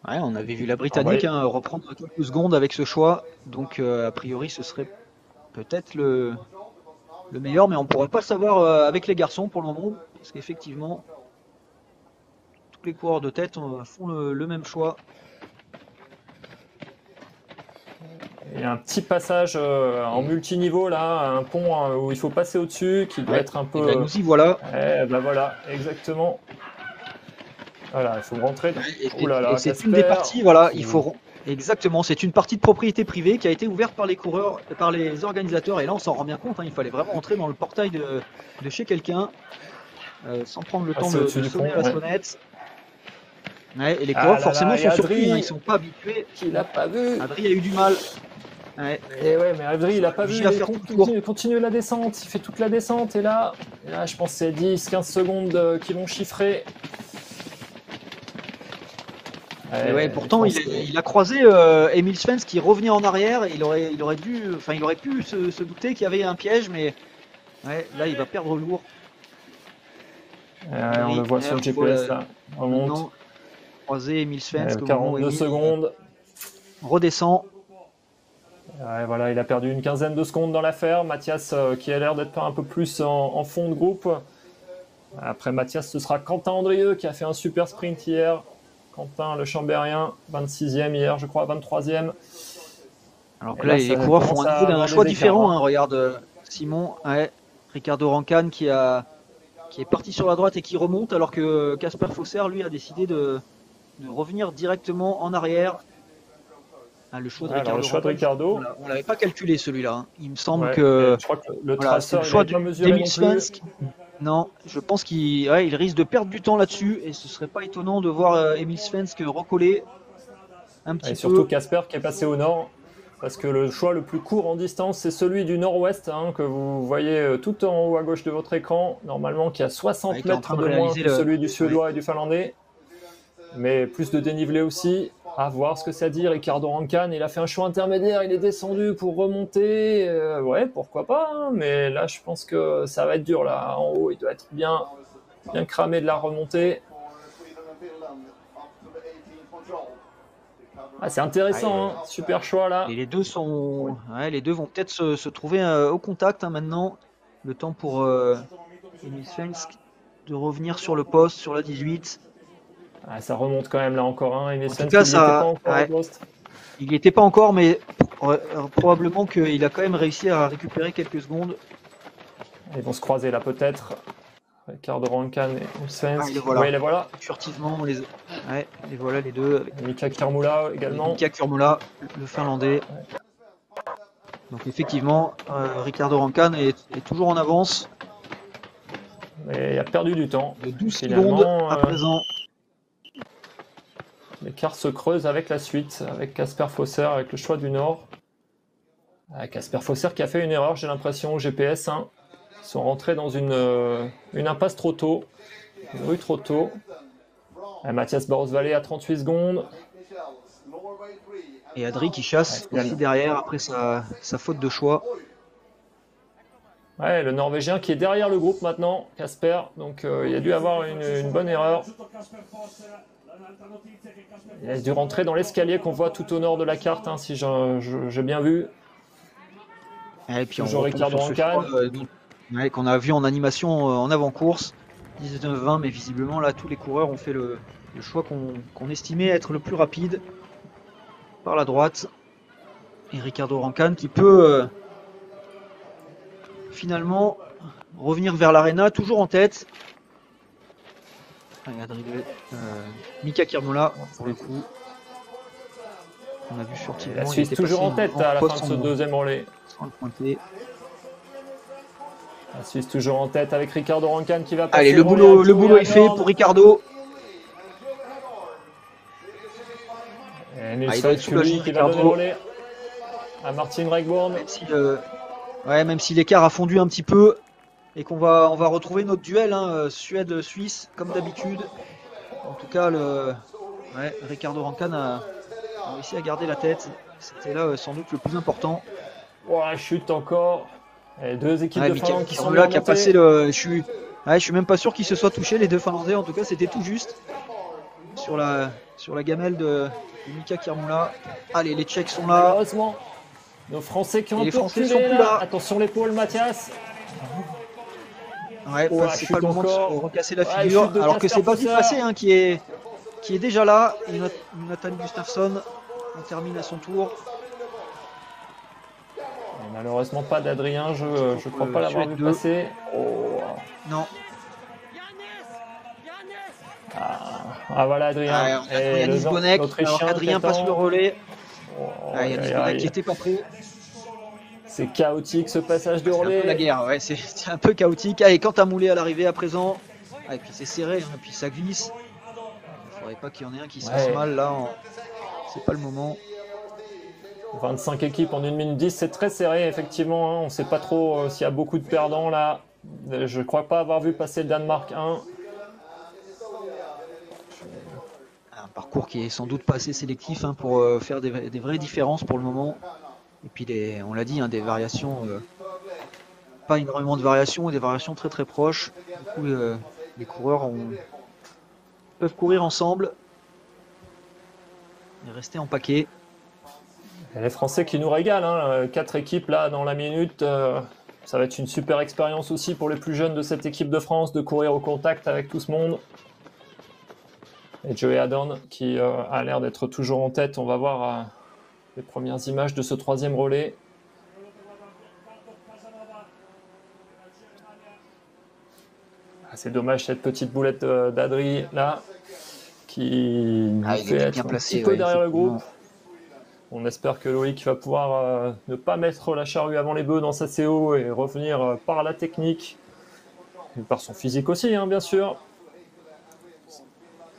Ouais, on avait vu la Britannique reprendre quelques secondes avec ce choix, donc a priori ce serait peut-être le meilleur, mais on ne pourrait pas le savoir avec les garçons pour le moment, parce qu'effectivement, tous les coureurs de tête font le même choix. Il y a un petit passage en multiniveau là, un pont où il faut passer au-dessus, qui doit être un peu. Et nous y voilà. Ben voilà, exactement. Voilà, il faut rentrer. Et c'est une des parties, voilà, il faut. Exactement, c'est une partie de propriété privée qui a été ouverte par les coureurs, par les organisateurs, et là on s'en rend bien compte, hein, il fallait vraiment entrer dans le portail de chez quelqu'un, sans prendre le temps de sonner à la sonnette. Ouais, et les coureurs forcément sont surpris, hein, ils sont pas habitués. Il l'a pas vu. Adri a eu du mal. Ouais. Et ouais, mais Adri il a pas vu, il continue la descente, il fait toute la descente, et là je pense que c'est 10-15 secondes qui vont chiffrer. Ouais, pourtant, il a croisé Emil Svensk qui revenait en arrière. Et il aurait pu se douter qu'il y avait un piège, mais ouais, là, il va perdre lourd. On le voit sur le GPS là. On monte. Croisé Emil Svensk. 42 secondes. Redescend. Ouais, voilà, il a perdu une quinzaine de secondes dans l'affaire. Mathias qui a l'air d'être un peu plus en fond de groupe. Après Mathias, ce sera Quentin Andrieux qui a fait un super sprint hier. Quentin, le Chambérien, 26e hier, je crois, 23e. Alors que là, les coureurs font un choix différent. Hein. Regarde Simon, Ricardo Rancan qui est parti sur la droite et qui remonte, alors que Kasper Fosser, lui, a décidé de revenir directement en arrière. Le choix de Ricardo. On l'avait pas calculé celui-là. Hein. Il me semble que. Je crois que le traceur, le choix d'Emil Svensk. Non, je pense qu'il risque de perdre du temps là-dessus, et ce serait pas étonnant de voir Emil Svensk recoller un petit peu. Et surtout Kasper qui est passé au nord, parce que le choix le plus court en distance, c'est celui du nord-ouest, hein, que vous voyez tout en haut à gauche de votre écran, normalement qui a 60 mètres de moins que celui du Suédois et du Finlandais, mais plus de dénivelé aussi. À voir ce que ça dit. Ricardo Rancan, il a fait un choix intermédiaire, il est descendu pour remonter. Ouais, pourquoi pas, hein, mais là, je pense que ça va être dur. Là, en haut, il doit être bien cramé de la remontée. C'est intéressant, hein, super choix là. Et les deux vont peut-être se trouver au contact hein, maintenant. Le temps pour Emil Svensk de revenir sur le poste, sur la 18. Ça remonte quand même là encore. Hein. En tout cas, il n'y était pas encore, mais probablement qu'il a quand même réussi à récupérer quelques secondes. Ils vont se croiser là peut-être. Ricardo Rancan et Svensk. Les voilà. Furtivement, les voilà les deux. Mika Kurmula également. Mika Kurmula, le Finlandais. Donc effectivement, Ricardo Rancan est toujours en avance. Mais il a perdu du temps. De 12 secondes à présent. L'écart se creuse avec la suite, avec Kasper Fosser, avec le choix du Nord. Kasper Fosser qui a fait une erreur, j'ai l'impression, au GPS. Hein. Ils sont rentrés dans une impasse trop tôt, une rue trop tôt. Mathias Boros-Vallée à 38 secondes. Et Adri qui chasse aussi derrière après sa faute de choix. Ouais, le Norvégien qui est derrière le groupe maintenant, Kasper. Donc il y a dû avoir une bonne erreur. Il a dû rentrer dans l'escalier qu'on voit tout au nord de la carte, hein, si j'ai bien vu. Et puis toujours on Ricardo sur ce Rancan. choix, qu'on a vu en animation en avant-course, 19-20, mais visiblement là tous les coureurs ont fait le choix qu'on estimait être le plus rapide par la droite. Et Ricardo Rancan qui peut finalement revenir vers l'arena, toujours en tête. Mika Kirmola, pour le coup. On a vu furtivement. La Suisse toujours en tête à la fin de ce deuxième relais. Sans le pointer. La Suisse toujours en tête avec Ricardo Rancan qui va passer. Allez, le boulot est fait pour Ricardo. Et Nilsson Kulli qui va donner le relais à Martin Regborn. Même si l'écart a fondu un petit peu et on va retrouver notre duel Suède-Suisse comme d'habitude. En tout cas, Ricardo Rancan a réussi à garder la tête. C'était là sans doute le plus important. Chute encore. Et deux équipes de Finlande qui sont là qui a passé je suis même pas sûr qu'ils se soient touchés les deux Finlandais. En tout cas, c'était tout juste sur la gamelle de Mika Kirmola. Allez, les Tchèques sont là. Heureusement, nos Français qui ont les Français sont plus là. Attention l'épaule, Mathias. C'est pas le moment de se recasser la figure. Alors que c'est pas vite passé, qui est déjà là. Et Nathan Gustafsson, on termine à son tour. Et malheureusement pas d'Adrien, je crois pas l'avoir vu passer. Non. Voilà Adrien. Et Yannis Bonek, alors qu'Adrien passe le relais. Yannis Bonek qui était pas prêt. C'est chaotique ce passage de relais. C'est un peu la guerre, c'est un peu chaotique. Et quant à Moulet à l'arrivée à présent, et puis c'est serré, et puis ça glisse. Il faudrait pas qu'il y en ait un qui se fasse mal là. C'est pas le moment. 25 équipes en 1 minute 10, c'est très serré effectivement. On ne sait pas trop s'il y a beaucoup de perdants là. Je ne crois pas avoir vu passer le Danemark 1. Un parcours qui est sans doute pas assez sélectif pour faire des vraies différences pour le moment. Et puis on l'a dit, des variations, pas énormément de variations, des variations très très proches. Du coup, les coureurs peuvent courir ensemble et rester en paquet. Et les Français qui nous régalent, 4 équipes là dans la minute. Ça va être une super expérience aussi pour les plus jeunes de cette équipe de France de courir au contact avec tout ce monde. Et Joey Adorn qui a l'air d'être toujours en tête. On va voir les premières images de ce troisième relais. C'est dommage cette petite boulette d'Adri là qui fait être un petit peu derrière le groupe. On espère que Loïc va pouvoir ne pas mettre la charrue avant les bœufs dans sa CO et revenir par la technique et par son physique aussi, bien sûr.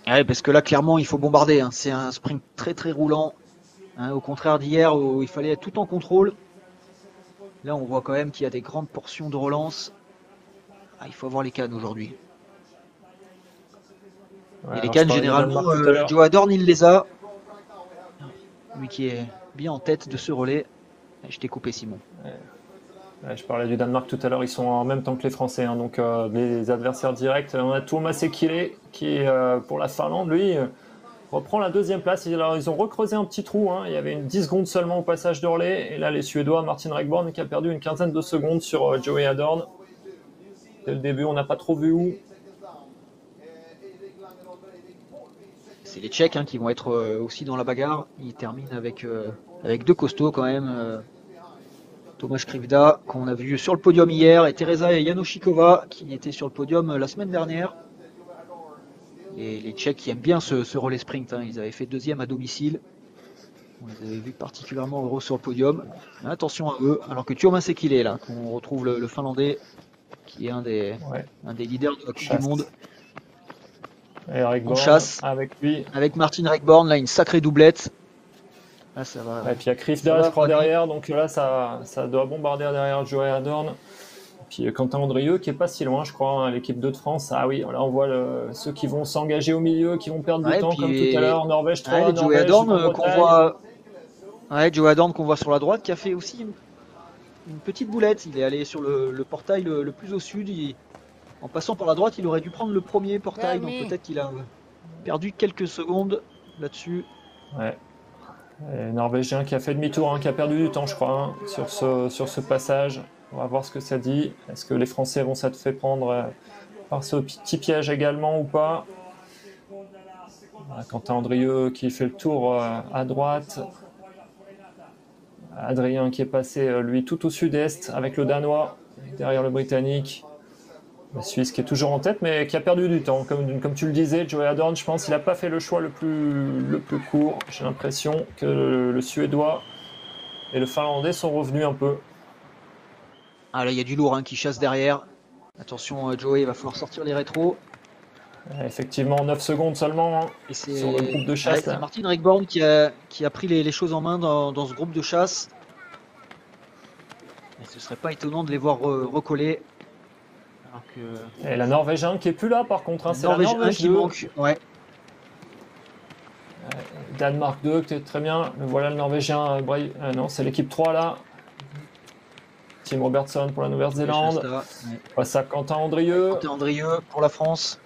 Parce que là clairement il faut bombarder. C'est un sprint très très roulant. Au contraire d'hier où il fallait être tout en contrôle. Là on voit quand même qu'il y a des grandes portions de relance. Il faut avoir les cannes aujourd'hui. Et les cannes généralement, Joe Adorn il les a. Lui qui est bien en tête de ce relais. Je t'ai coupé Simon. Je parlais du Danemark tout à l'heure, ils sont en même temps que les Français, donc les adversaires directs. On a Thomas Sekile qui pour la Finlande, lui reprend la deuxième place. Alors, ils ont recreusé un petit trou, il y avait 10 secondes seulement au passage de relais. Et là les Suédois, Martin Regborn qui a perdu une quinzaine de secondes sur Joey Adorn. Dès le début, on n'a pas trop vu où. C'est les Tchèques qui vont être aussi dans la bagarre. Ils terminent avec deux costauds quand même. Tomáš Krivda, qu'on a vu sur le podium hier, et Teresa Janošíková, qui était sur le podium la semaine dernière. Et les Tchèques qui aiment bien ce relais sprint. Ils avaient fait deuxième à domicile. On les avait vus particulièrement heureux sur le podium. Mais attention à eux. Alors que Tuomas Sekile est là, qu'on retrouve le Finlandais, qui est un des leaders de la Coupe du Monde. Et on chasse avec lui. Avec Martin Regborn, là une sacrée doublette. Là, ça va. Et puis il y a Krivda, je crois, derrière. Donc là, ça doit bombarder derrière Joey Adorn. Et puis Quentin Andrieux qui est pas si loin, je crois, l'équipe 2 de France. Ah oui, là on voit ceux qui vont s'engager au milieu, qui vont perdre du temps, comme tout à l'heure. Norvège 3, Joey Adorn qu'on voit. Joey Adorn qu'on voit sur la droite, qui a fait aussi une petite boulette. Il est allé sur le portail le plus au sud. En passant par la droite, il aurait dû prendre le premier portail, donc peut-être qu'il a perdu quelques secondes là-dessus. Ouais. Et Norvégien qui a fait demi-tour, qui a perdu du temps, je crois, sur ce passage. On va voir ce que ça dit. Est-ce que les Français vont s'être fait prendre par ce petit piège également ou pas? Quentin Andrieux qui fait le tour à droite. Adrien qui est passé, lui, tout au sud-est avec le Danois, derrière le Britannique. Le Suisse qui est toujours en tête, mais qui a perdu du temps. Comme tu le disais, Joey Adorn, je pense qu'il n'a pas fait le choix le plus court. J'ai l'impression que le Suédois et le Finlandais sont revenus un peu. Ah là, il y a du lourd qui chasse derrière. Attention, Joey, il va falloir sortir les rétros. Effectivement, 9 secondes seulement Et sur le groupe de chasse. c'est Martin Rekborn qui a pris les choses en main dans ce groupe de chasse. Et ce serait pas étonnant de les voir recoller. Et la Norvégien qui est plus là par contre, c'est la Norvège qui manque. Ouais. Danemark 2, très bien. Voilà le Norvégien. Non, c'est l'équipe 3 là. Tim Robertson pour la Nouvelle-Zélande. Passe à Quentin Andrieux. Quentin Andrieux pour la France.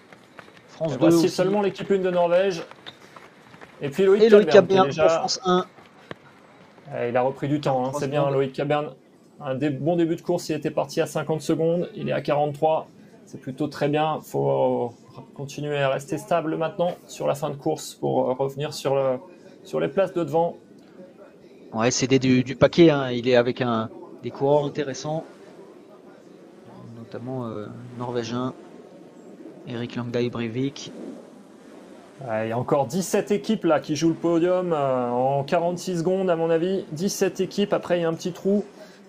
France 2 voici aussi. Seulement l'équipe 1 de Norvège. Et puis Loïc Cabern déjà... pour France 1. Il a repris du temps, c'est bien. Loïc Cabern, bon début de course, il était parti à 50 secondes, il est à 43. C'est plutôt très bien. Il faut continuer à rester stable maintenant sur la fin de course pour revenir sur les places de devant. Ouais, c'est du paquet. Il est avec des coureurs intéressants, notamment norvégien, Erik Langdal Breivik. Il y a encore 17 équipes là qui jouent le podium en 46 secondes à mon avis. 17 équipes, après il y a un petit trou.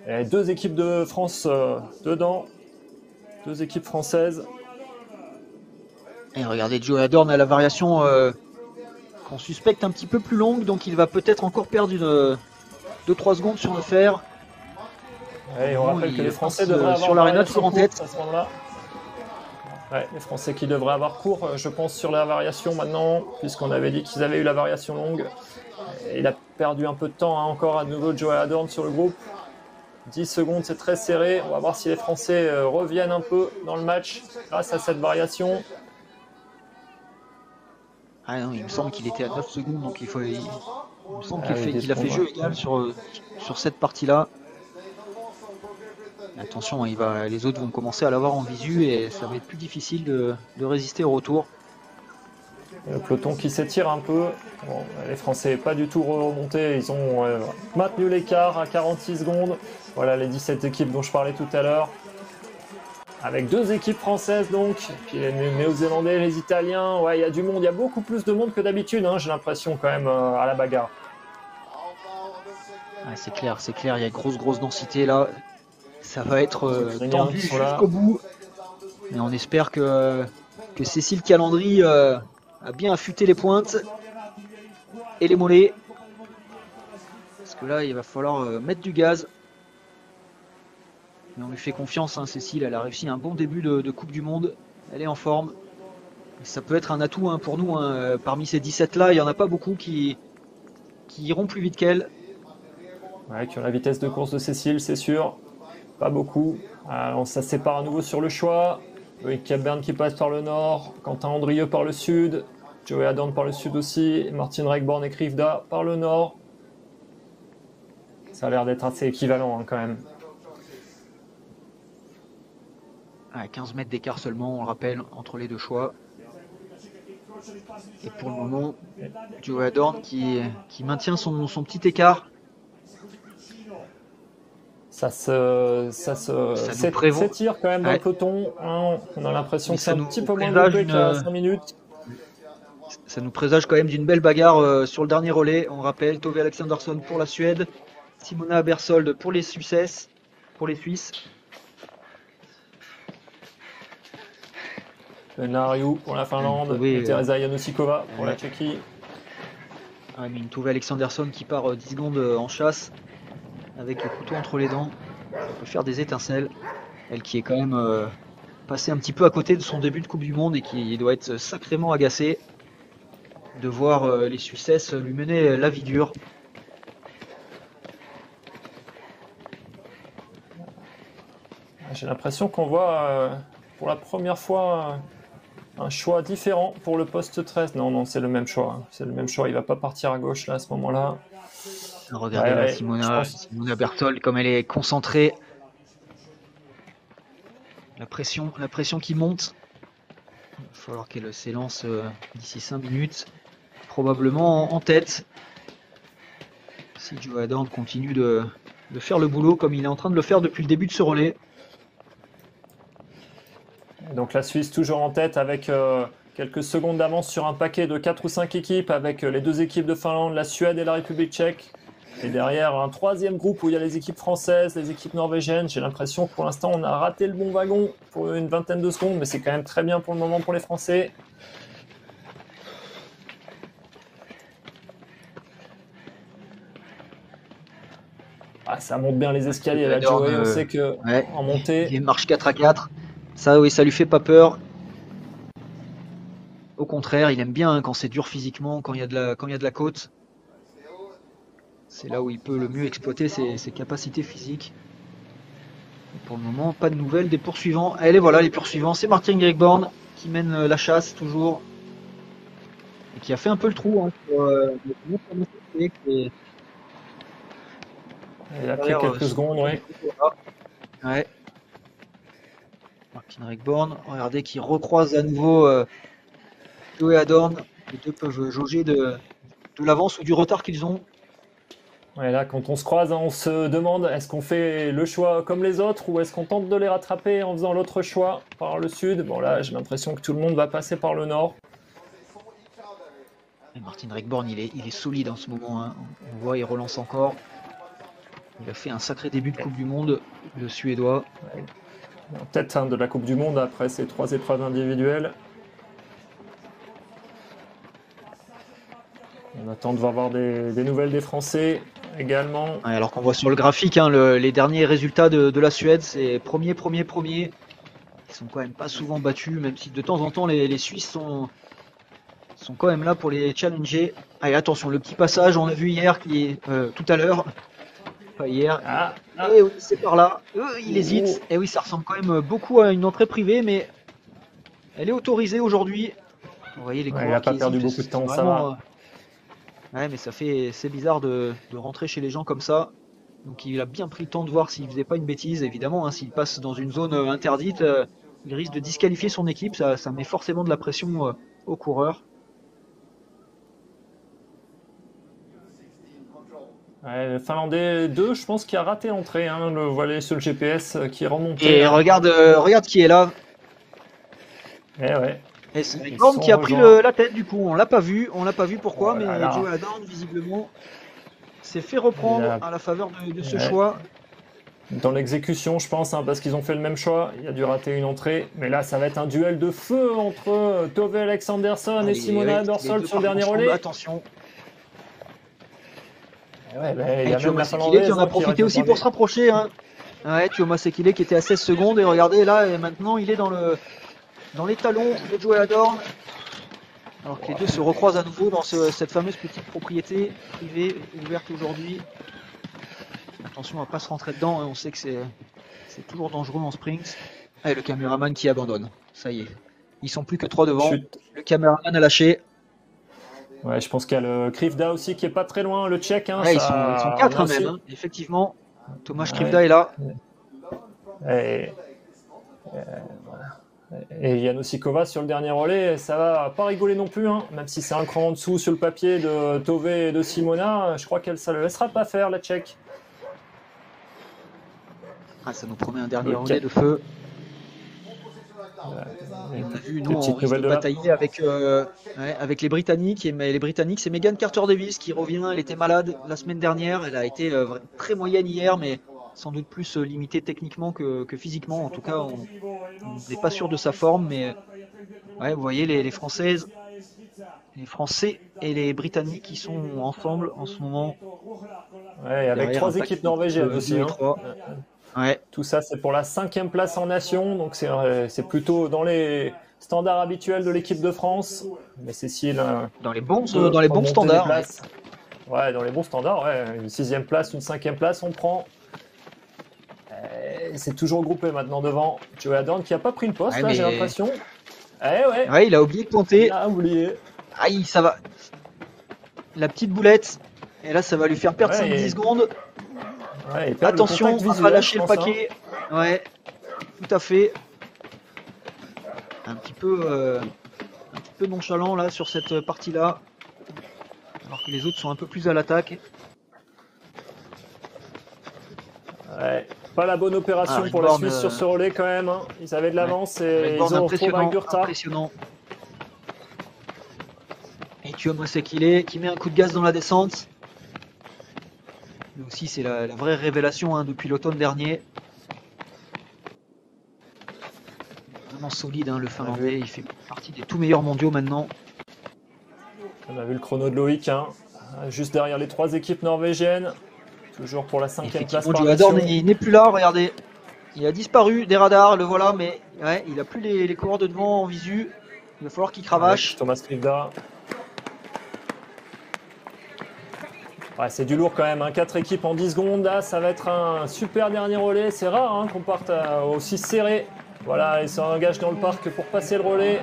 Et 2 équipes de France dedans. 2 équipes françaises. Et regardez, Joey Adorn a la variation qu'on suspecte un petit peu plus longue, donc il va peut-être encore perdre 2-3 secondes sur le fer. Et on rappelle que les Français devraient avoir sur l'aréna toujours en tête à ce moment-là. Ouais, les Français qui devraient avoir court, je pense, sur la variation maintenant, puisqu'on avait dit qu'ils avaient eu la variation longue. Et il a perdu un peu de temps encore à nouveau Joey Adorn sur le groupe. 10 secondes, c'est très serré. On va voir si les Français reviennent un peu dans le match grâce à cette variation. Ah non, il me semble qu'il était à 9 secondes, donc il me semble qu'il a fait jeu égal sur cette partie-là. Attention, les autres vont commencer à l'avoir en visu et ça va être plus difficile de résister au retour. Le peloton qui s'étire un peu. Bon, les Français pas du tout remontés, ils ont maintenu l'écart à 46 secondes. Voilà les 17 équipes dont je parlais tout à l'heure. Avec 2 équipes françaises donc, puis les Néo-Zélandais, les Italiens. Ouais, il y a du monde, il y a beaucoup plus de monde que d'habitude, j'ai l'impression quand même à la bagarre. Ouais, c'est clair, il y a grosse densité là. Ça va être tendu jusqu'au bout. Mais on espère que Cécile Calandry a bien affûté les pointes et les mollets. Parce que là, il va falloir mettre du gaz. Mais on lui fait confiance, Cécile. Elle a réussi un bon début de Coupe du Monde. Elle est en forme. Et ça peut être un atout pour nous. Parmi ces 17 là, il n'y en a pas beaucoup qui iront plus vite qu'elle. Ouais, qui ont la vitesse de course de Cécile, c'est sûr. Pas beaucoup. Alors, ça se sépare à nouveau sur le choix. Loïc Cabern qui passe par le nord, Quentin Andrieux par le sud, Joey Adorn par le sud aussi, Martin Rekborn et Krivda par le nord. Ça a l'air d'être assez équivalent quand même. 15 mètres d'écart seulement, on le rappelle, entre les deux choix. Et pour le moment, Joey Adorn qui maintient son petit écart. Ça s'étire quand même dans le peloton. On a l'impression que c'est un petit peu moins groupé qu'il y a 5 minutes. Ça nous présage quand même d'une belle bagarre sur le dernier relais. On rappelle, Tove Alexandersson pour la Suède, Simona Bersold pour les Suisses. Nariou pour la Finlande, et Teresa Janosikova pour la Tchéquie. Mais une Tove Alexandersson qui part 10 secondes en chasse avec le couteau entre les dents. Ça peut faire des étincelles. Elle qui est quand même passée un petit peu à côté de son début de Coupe du Monde et qui doit être sacrément agacée de voir les Suissesses lui mener la vie dure. J'ai l'impression qu'on voit pour la première fois un choix différent pour le poste 13. Non, non, c'est le même choix. C'est le même choix. Il ne va pas partir à gauche là, à ce moment-là. Regardez là, Simona Berthold, comme elle est concentrée. La pression qui monte. Il va falloir qu'elle s'élance d'ici 5 minutes. Probablement en tête. Si Joe Adorn continue de faire le boulot comme il est en train de le faire depuis le début de ce relais. Donc la Suisse toujours en tête avec quelques secondes d'avance sur un paquet de 4 ou 5 équipes avec les 2 équipes de Finlande, la Suède et la République tchèque. Et derrière un 3e groupe où il y a les équipes françaises, les équipes norvégiennes. J'ai l'impression que pour l'instant on a raté le bon wagon pour une vingtaine de secondes, mais c'est quand même très bien pour le moment pour les Français. Ah, ça monte bien les escaliers là, Joey, on sait que en montée... Il marche 4 à 4. Ça, oui, ça lui fait pas peur. Au contraire, il aime bien quand c'est dur physiquement, quand il y a de la côte. C'est là où il peut le mieux exploiter ses capacités physiques. Et pour le moment, pas de nouvelles des poursuivants. Allez, voilà les poursuivants. C'est Martin Grigborn qui mène la chasse toujours. Et qui a fait un peu le trou hein, pour il a pris quelques secondes, oui. Ouais. Martin Grigborn, regardez qu'il recroise à nouveau Joe Adorn. Les deux peuvent jauger de l'avance ou du retard qu'ils ont. Ouais, là, quand on se croise, on se demande est-ce qu'on fait le choix comme les autres ou est-ce qu'on tente de les rattraper en faisant l'autre choix par le sud. Bon, là, j'ai l'impression que tout le monde va passer par le nord. Et Martin Grigborn, il est solide en ce moment. Hein. On voit, il relance encore. Il a fait un sacré début de Coupe du Monde, le Suédois. En tête de la Coupe du Monde après ces 3 épreuves individuelles. On attend de voir des nouvelles des Français également. Ouais, alors qu'on voit sur le graphique, hein, les derniers résultats de la Suède, c'est premier. Ils sont quand même pas souvent battus, même si de temps en temps les Suisses sont quand même là pour les challenger. Allez, attention, le petit passage, on a vu hier, tout à l'heure. Pas hier. Et oui, c'est par là. Il hésite. Et oui, ça ressemble quand même beaucoup à une entrée privée, mais elle est autorisée aujourd'hui. Vous voyez les coureurs il n'a pas qui perdu hésitent, beaucoup de temps, ça va. Ouais, mais c'est bizarre de rentrer chez les gens comme ça. Donc il a bien pris le temps de voir s'il faisait pas une bêtise, évidemment. Hein, s'il passe dans une zone interdite, il risque de disqualifier son équipe. Ça met forcément de la pression aux coureurs. Ouais, le Finlandais 2, je pense qu'il a raté l'entrée. Hein, le voilà sur le GPS qui est remonté. Et regarde qui est là. Ouais. Et c'est Grigborn qui a pris la tête du coup. On l'a pas vu pourquoi, mais Joe Adorn visiblement s'est fait reprendre à la faveur de ce choix. Dans l'exécution, je pense, hein, parce qu'ils ont fait le même choix. Il a dû rater une entrée. Mais là, ça va être un duel de feu entre Tove Alexandersson et Simona Berthold sur le dernier relais. Attention. Il y a Tuomas Sekile qui en a profité aussi pour se rapprocher. Hein. Ouais, Tuomas Sekile qui était à 16 secondes. Et regardez là, et maintenant il est dans les talons de Joe Adorn. Alors que les deux se recroisent à nouveau dans cette fameuse petite propriété privée ouverte aujourd'hui. Attention à ne pas se rentrer dedans, hein. On sait que c'est toujours dangereux en sprint. Et le caméraman qui abandonne. Ça y est. Ils sont plus que 3 devant. Chute. Le caméraman a lâché. Ouais, je pense qu'il y a le Krivda aussi qui est pas très loin, le Tchèque. Hein, ouais, ils sont 4 même, hein. Effectivement. Tomáš Krivda est là. Et Jan Osikova sur le dernier relais, ça va pas rigoler non plus, hein, même si c'est un cran en dessous sur le papier de Tove et de Simona, je crois qu'elle ne le laissera pas faire, la Tchèque. Ça nous promet un dernier relais de feu. Et on a vu, nous, on risque de batailler avec les Britanniques. Et les Britanniques, c'est Megan Carter-Davis qui revient. Elle était malade la semaine dernière. Elle a été très moyenne hier, mais sans doute plus limitée techniquement que physiquement. En tout cas, on n'est pas sûr de sa forme. Mais ouais, vous voyez, les Françaises, les Français et les Britanniques qui sont ensemble en ce moment. Ouais, avec 3 équipes norvégiennes aussi. Ouais. Tout ça, c'est pour la 5e place en nation, donc c'est plutôt dans les standards habituels de l'équipe de France. Mais Cécile, dans les bons standards. Ouais, dans les bons standards, ouais. Une 6e place, une 5e place, on prend. C'est toujours groupé maintenant devant. Joe Adorn qui n'a pas pris le poste, là, j'ai l'impression. Eh ouais, Ouais, il a oublié de pointer. il a oublié. Aïe, ça va. La petite boulette. Et là, ça va lui faire perdre Ouais, 5-10 secondes. ouais, il perd le Attention contact à pas visuel, je lâcher le pense. Hein. paquet. Ouais, tout à fait. Un petit peu nonchalant là sur cette partie-là. Alors que les autres sont un peu plus à l'attaque. Ouais, pas la bonne opération pour la Suisse sur ce relais quand même. Hein. Ils avaient de l'avance et ils ont retrouvé avec du retard. Impressionnant. Et Tuomo Sekile qui met un coup de gaz dans la descente. Lui aussi, c'est la vraie révélation hein, depuis l'automne dernier. Vraiment solide, hein, le Finlandais. Il fait partie des tout meilleurs mondiaux maintenant. On a vu le chrono de Loïc, hein, juste derrière les 3 équipes norvégiennes. Toujours pour la 5e place par Adorn n'est plus là, regardez. Il a disparu des radars, le voilà, mais ouais, il n'a plus les coureurs de devant en visu. Il va falloir qu'il cravache. Avec Thomas Krivda. Ouais, c'est du lourd quand même, hein. 4 équipes en 10 secondes, là, ça va être un super dernier relais. C'est rare hein, qu'on parte aussi serré. Voilà, ils s'engagent dans le parc pour passer le relais.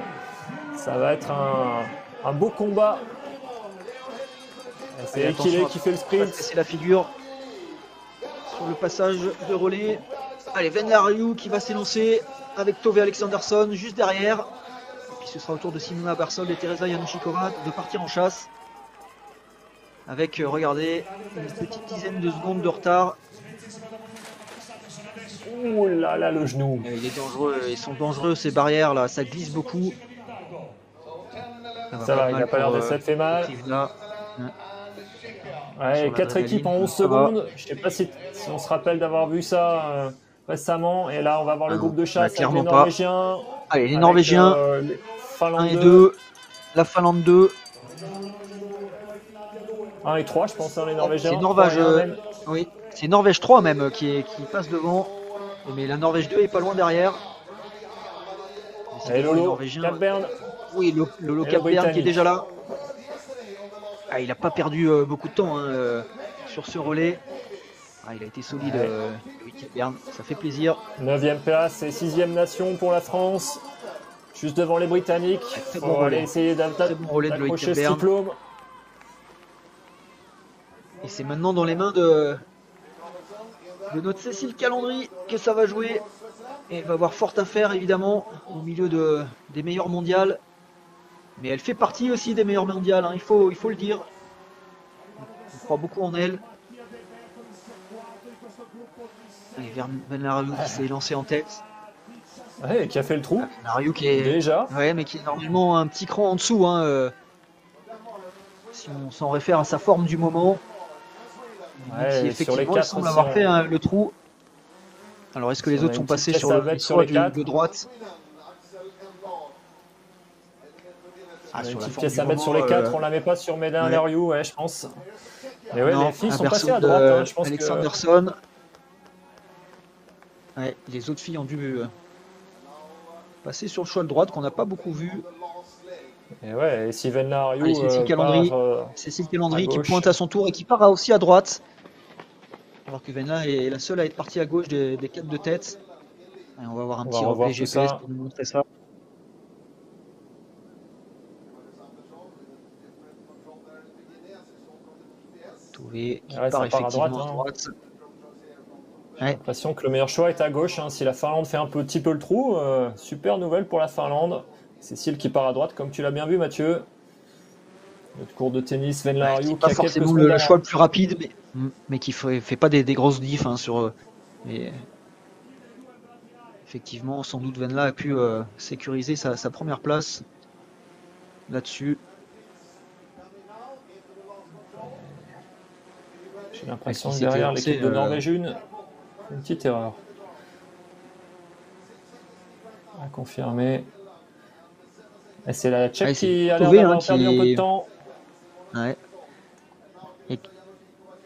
Ça va être un beau combat. C'est Ekile qui fait le sprint. C'est la figure sur le passage de relais. Allez, Venlariou qui va s'élancer avec Tove Alexandersson juste derrière. Et puis ce sera au tour de Simona Barsold et Teresa Janushikova de partir en chasse. Avec, regardez, une petite dizaine de secondes de retard. Ouh là là, le genou. Il est dangereux, ils sont dangereux ces barrières là, ça glisse beaucoup. Ça va, il n'a pas l'air de s'être fait mal. Ouais, 4 équipes en 11 secondes. Je ne sais pas si on se rappelle d'avoir vu ça récemment. Et là, on va voir le groupe de chasse avec les Norvégiens. Allez, les Norvégiens. Les Finlandais 1 et 2. La Finlande 2. 1 et 3, je pense, hein, les Norvégiens. C'est Norvège, oui, c'est Norvège 3 même qui passe devant. Mais la Norvège 2 est pas loin derrière. Et Lolo Capbern. Oui, Lolo Capbern qui est déjà là. Ah, il n'a pas perdu beaucoup de temps hein, sur ce relais. Ah, il a été solide, Louis Capbern, ça fait plaisir. 9e place et 6e nation pour la France. Juste devant les Britanniques. Il faut aller essayer d'accrocher ce diplôme. Et c'est maintenant dans les mains de notre Cécile Calandry que ça va jouer. Et elle va avoir fort à faire évidemment au milieu des meilleurs mondiales. Mais elle fait partie aussi des meilleurs mondiales, hein, il faut le dire. On croit beaucoup en elle. Allez, Venlariou qui s'est lancé en tête. Ouais, qui a fait le trou. Venlariou qui est déjà. Ouais, mais qui est normalement un petit cran en dessous. Hein, si on s'en réfère à sa forme du moment. Ouais, si effectivement il semble avoir fait le trou. Alors est-ce que les autres sont passés sur les de droite? Ah, sur une petite pièce à mettre sur les 4, on la met pas sur Medin Leriou, ouais, je pense. Mais ouais, les filles sont passées à droite, hein, je pense Alexandersson. Ouais, les autres filles ont dû passer sur le choix de droite qu'on n'a pas beaucoup vu. Et ouais, et si Venlariou Cécile Calandry qui pointe à son tour et qui part aussi à droite. Alors que Venla est la seule à être partie à gauche des 4 de tête. Et on va voir un petit replay GPS pour nous montrer ça. Touvé qui part effectivement à droite. J'ai l'impression que le meilleur choix est à gauche. Hein. Si la Finlande fait un petit peu le trou, super nouvelle pour la Finlande. Cécile qui part à droite, comme tu l'as bien vu, Mathieu. Notre cours de tennis, Venlariou qui a forcément le choix le plus rapide, mais qui fait pas des grosses diffs hein, sur. Mais effectivement, sans doute Venla a pu sécuriser sa première place là-dessus. J'ai l'impression que derrière l'équipe de Norvège une petite erreur. À confirmer. Et c'est la Tchèque qui a l'air d'avoir perdu un peu de temps. Ouais.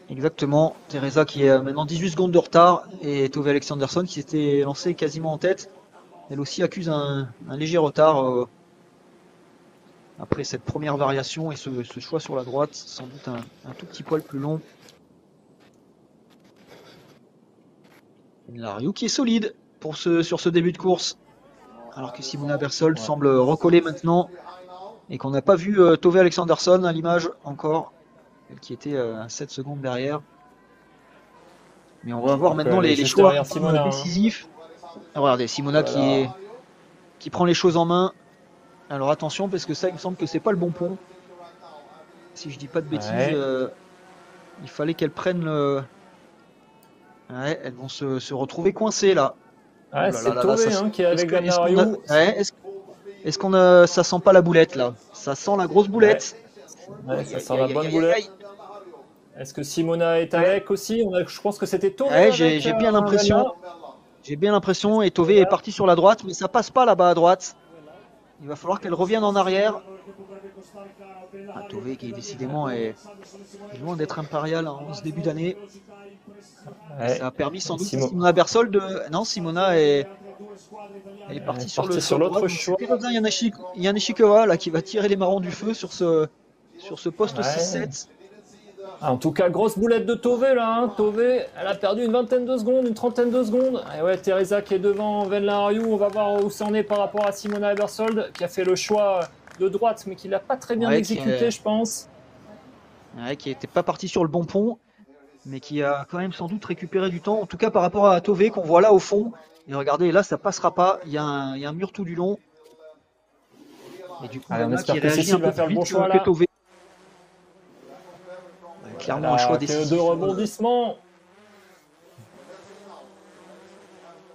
Exactement. Teresa qui est maintenant 18 secondes de retard et Tove Alexandersson qui s'était lancé quasiment en tête. Elle aussi accuse un léger retard après cette première variation et ce choix sur la droite, sans doute un tout petit poil plus long. Venlariou qui est solide sur ce début de course. alors que Simona Bersold semble recoller maintenant et qu'on n'a pas vu Tove Alexandersson à l'image encore, elle qui était à 7 secondes derrière. Mais on va voir Donc, maintenant elle est les juste choix derrière Simona. décisifs. Regardez, Simona Voilà. qui prend les choses en main. Alors attention, parce que ça, il me semble que c'est pas le bon pont. Si je dis pas de bêtises, Ouais. il fallait qu'elles prennent le. Ouais, elles vont se retrouver coincées là. Ouh Ouais, là là c'est là là, Tove ça, hein, qui est avec Van est-ce qu'on a, Aereu. ouais, est-ce qu'on a, ça sent pas la boulette là? Ça sent la grosse Ouais. boulette. Ouais, Aïe ça aïe sent la aïe aïe bonne aïe boulette. aïe. Est-ce que Simona est Ouais, avec aussi? Je pense que c'était Tove ouais, avec j'ai bien l'impression. Venla. J'ai bien l'impression. Et Tove est Voilà. parti sur la droite, mais ça passe pas là-bas à droite. Il va falloir qu'elle revienne en arrière. Ah, Tove qui décidément est loin d'être impérial en ce début d'année. Et Ouais. ça a permis sans doute à Simon Simona Bersol de. Non, Simona est, elle est partie est sur le parti choix sur de droite. l'autre Donc c'est choix. Teresa Yanishikova là qui va tirer les marrons du feu sur ce poste Ouais. 6-7. Ah, en tout cas, grosse boulette de Tove là. Hein. Tove, elle a perdu une vingtaine de secondes, une trentaine de secondes. Et ouais, Teresa qui est devant Venla Aereu. On va voir où c'en est par rapport à Simona Ebersold qui a fait le choix de droite, mais qui l'a pas très bien Ouais, exécuté, je pense. ouais, qui était pas parti sur le bon pont, mais qui a quand même sans doute récupéré du temps. En tout cas par rapport à Tove qu'on voit là au fond. Et regardez, là ça passera pas. Il y a un mur tout du long. Et du coup, Allez, on Venla qui espère que réagit un Cécile peu va plus faire le bon vite choix que là. Tove. Elle Clairement un choix a que deux décisif. rebondissements.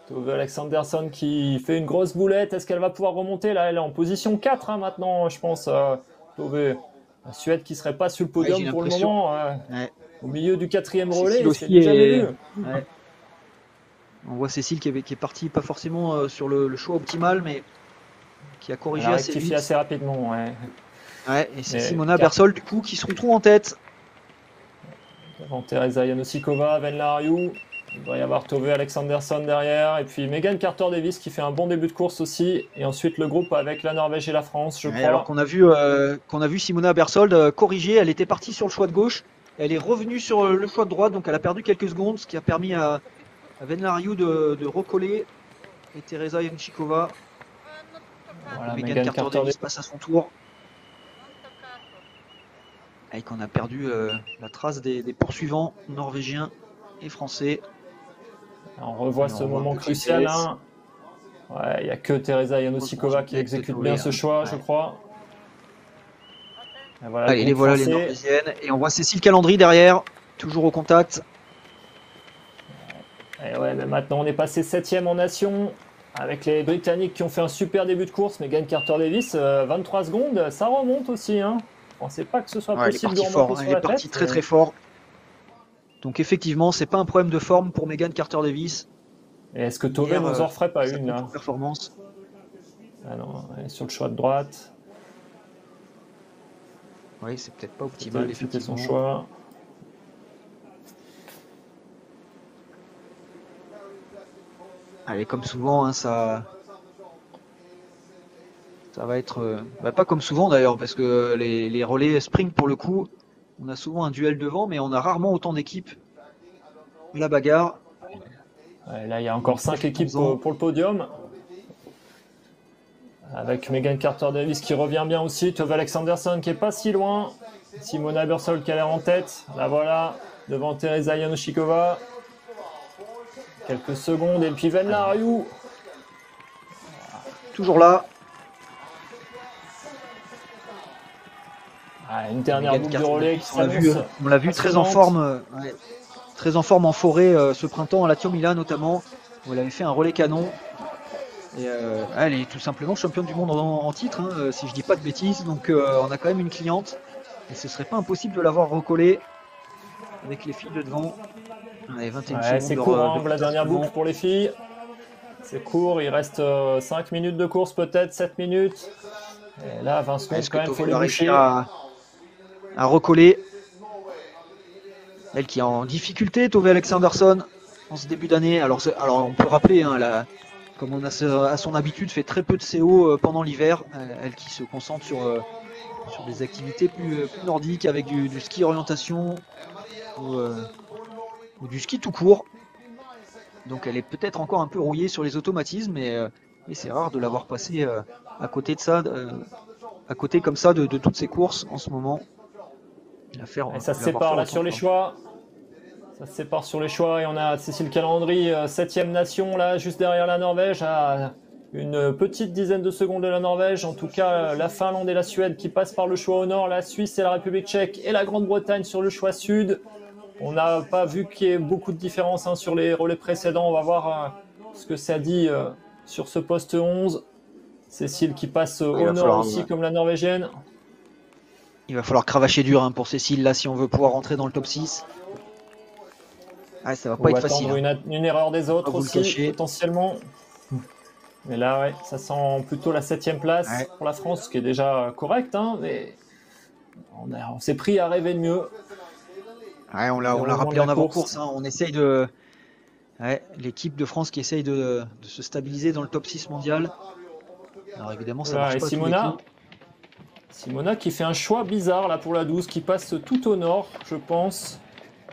Tove Alexandersson qui fait une grosse boulette. Est-ce qu'elle va pouvoir remonter là? Elle est en position 4 hein, maintenant, je pense. Tove. La Suède qui serait pas sur le Ouais, j'ai podium pour le l'impression. moment. Ouais. Au milieu du quatrième Cécile relais, c'est aussi du jamais vu. est. Ouais. On voit Cécile qui est partie pas forcément sur le choix optimal, mais qui a Elle corrigé a assez rectifié vite. assez rapidement. Ouais. Ouais, et c'est Mais Simona Bersol du coup qui se retrouve en tête. devant Teresa Janosikova, Venla Aereu. Il doit y avoir Tove Alexandersson derrière. Et puis Megan Carter-Davis qui fait un bon début de course aussi. Et ensuite le groupe avec la Norvège et la France, je Ouais, alors crois. qu'on a vu Simona Bersold corriger, elle était partie sur le choix de gauche, elle est revenue sur le choix de droite, donc elle a perdu quelques secondes, ce qui a permis à Venla Aereu de recoller. Et Teresa Yanchikova et Voilà, Megan Megan Carter-Davis Carter-Davis. passe à son tour. Et qu'on a perdu la trace des poursuivants norvégiens et français. On revoit Et ce on voit un moment petit crucial. PS. Hein. Ouais, il n'y a que Teresa Grosse grosse Janosikova qui boulette de exécute Tove, bien ce hein. choix, je Ouais. crois. Et voilà le Allez, les groupe voilà les français. norvégiennes. Et on voit Cécile Calandry derrière, toujours au contact. Et ouais, mais maintenant on est passé 7ème en nation. Avec les Britanniques qui ont fait un super début de course, Megan Carter-Davis, 23 secondes, ça remonte aussi. Hein. Je ne pensais pas que ce soit Ouais, elle est possible de partie remonter fort, hein. sur Elle est la partie tête. très très fort. Donc effectivement, c'est pas un problème de forme pour Megan Carter-Davis. Et est-ce que Tove Hier, nous en referait pas sa une là? contre-performance. Ah non, elle est sur le choix de droite. Oui, c'est peut-être pas optimal, C'était son effectivement. choix. Allez, comme souvent, hein, ça va être. Pas comme souvent d'ailleurs, parce que les relais sprint pour le coup, on a souvent un duel devant, mais on a rarement autant d'équipes. La bagarre. Ouais, là, il y a Donc encore 5 équipes profitons-en. pour le podium. Avec Megan Carter-Davis qui revient bien aussi. Tove Alexandersson qui est pas si loin. Simona Bersol qui a l'air en tête. Là voilà, devant Teresa Janosikova. Quelques secondes. Et puis Venla Aereu. Toujours là. Ah, une dernière Megan boucle de relais qui Carter-Davis, s'annonce on l'a vu très en passionnante. forme, ouais, très en forme en forêt ce printemps à la Tiomila notamment, où elle avait fait un relais canon. Et elle est tout simplement championne du monde en titre, hein, si je dis pas de bêtises. Donc on a quand même une cliente. Et ce serait pas impossible de l'avoir recollée avec les filles de devant. Allez, 21 Ouais, secondes c'est court, de hein, la retard dernière boucle seulement. pour les filles. C'est court, il reste 5 minutes de course peut-être, 7 minutes. Et là, 20 secondes Est-ce quand que même, faut Tove les va réussir boucher. à recoller? Elle qui est en difficulté, Tove Alexandersson, en ce début d'année. Alors on peut rappeler, hein, comme on a à son habitude, fait très peu de CO pendant l'hiver. Elle qui se concentre sur des activités plus nordiques avec du ski orientation ou du ski tout court. Donc elle est peut-être encore un peu rouillée sur les automatismes, mais Et c'est rare de l'avoir passé à côté de ça, à côté comme ça de toutes ses courses en ce moment. Et ça se sépare là sur les choix. Ça se sépare sur les choix et on a Cécile Calandry, 7e nation là, juste derrière la Norvège, à une petite dizaine de secondes de la Norvège. En tout cas, la Finlande et la Suède qui passent par le choix au nord, la Suisse et la République tchèque et la Grande-Bretagne sur le choix sud. On n'a pas vu qu'il y ait beaucoup de différence hein, sur les relais précédents. On va voir ce que ça dit sur ce poste 11. Cécile qui passe au nord aussi comme la Norvégienne. Il va falloir cravacher dur hein, pour Cécile là si on veut pouvoir rentrer dans le top 6. Ah, ça va pas être facile. Une erreur des autres aussi, potentiellement. Mais là, ouais, ça sent plutôt la 7e place pour la France, ce qui est déjà correct, hein, mais on s'est pris à rêver de mieux. Ouais, on l'a rappelé en avant-course. Hein, on essaye de... Ouais, l'équipe de France qui essaye de se stabiliser dans le top 6 mondial. Alors évidemment, ça marche pas. Simona qui fait un choix bizarre là pour la 12, qui passe tout au nord, je pense.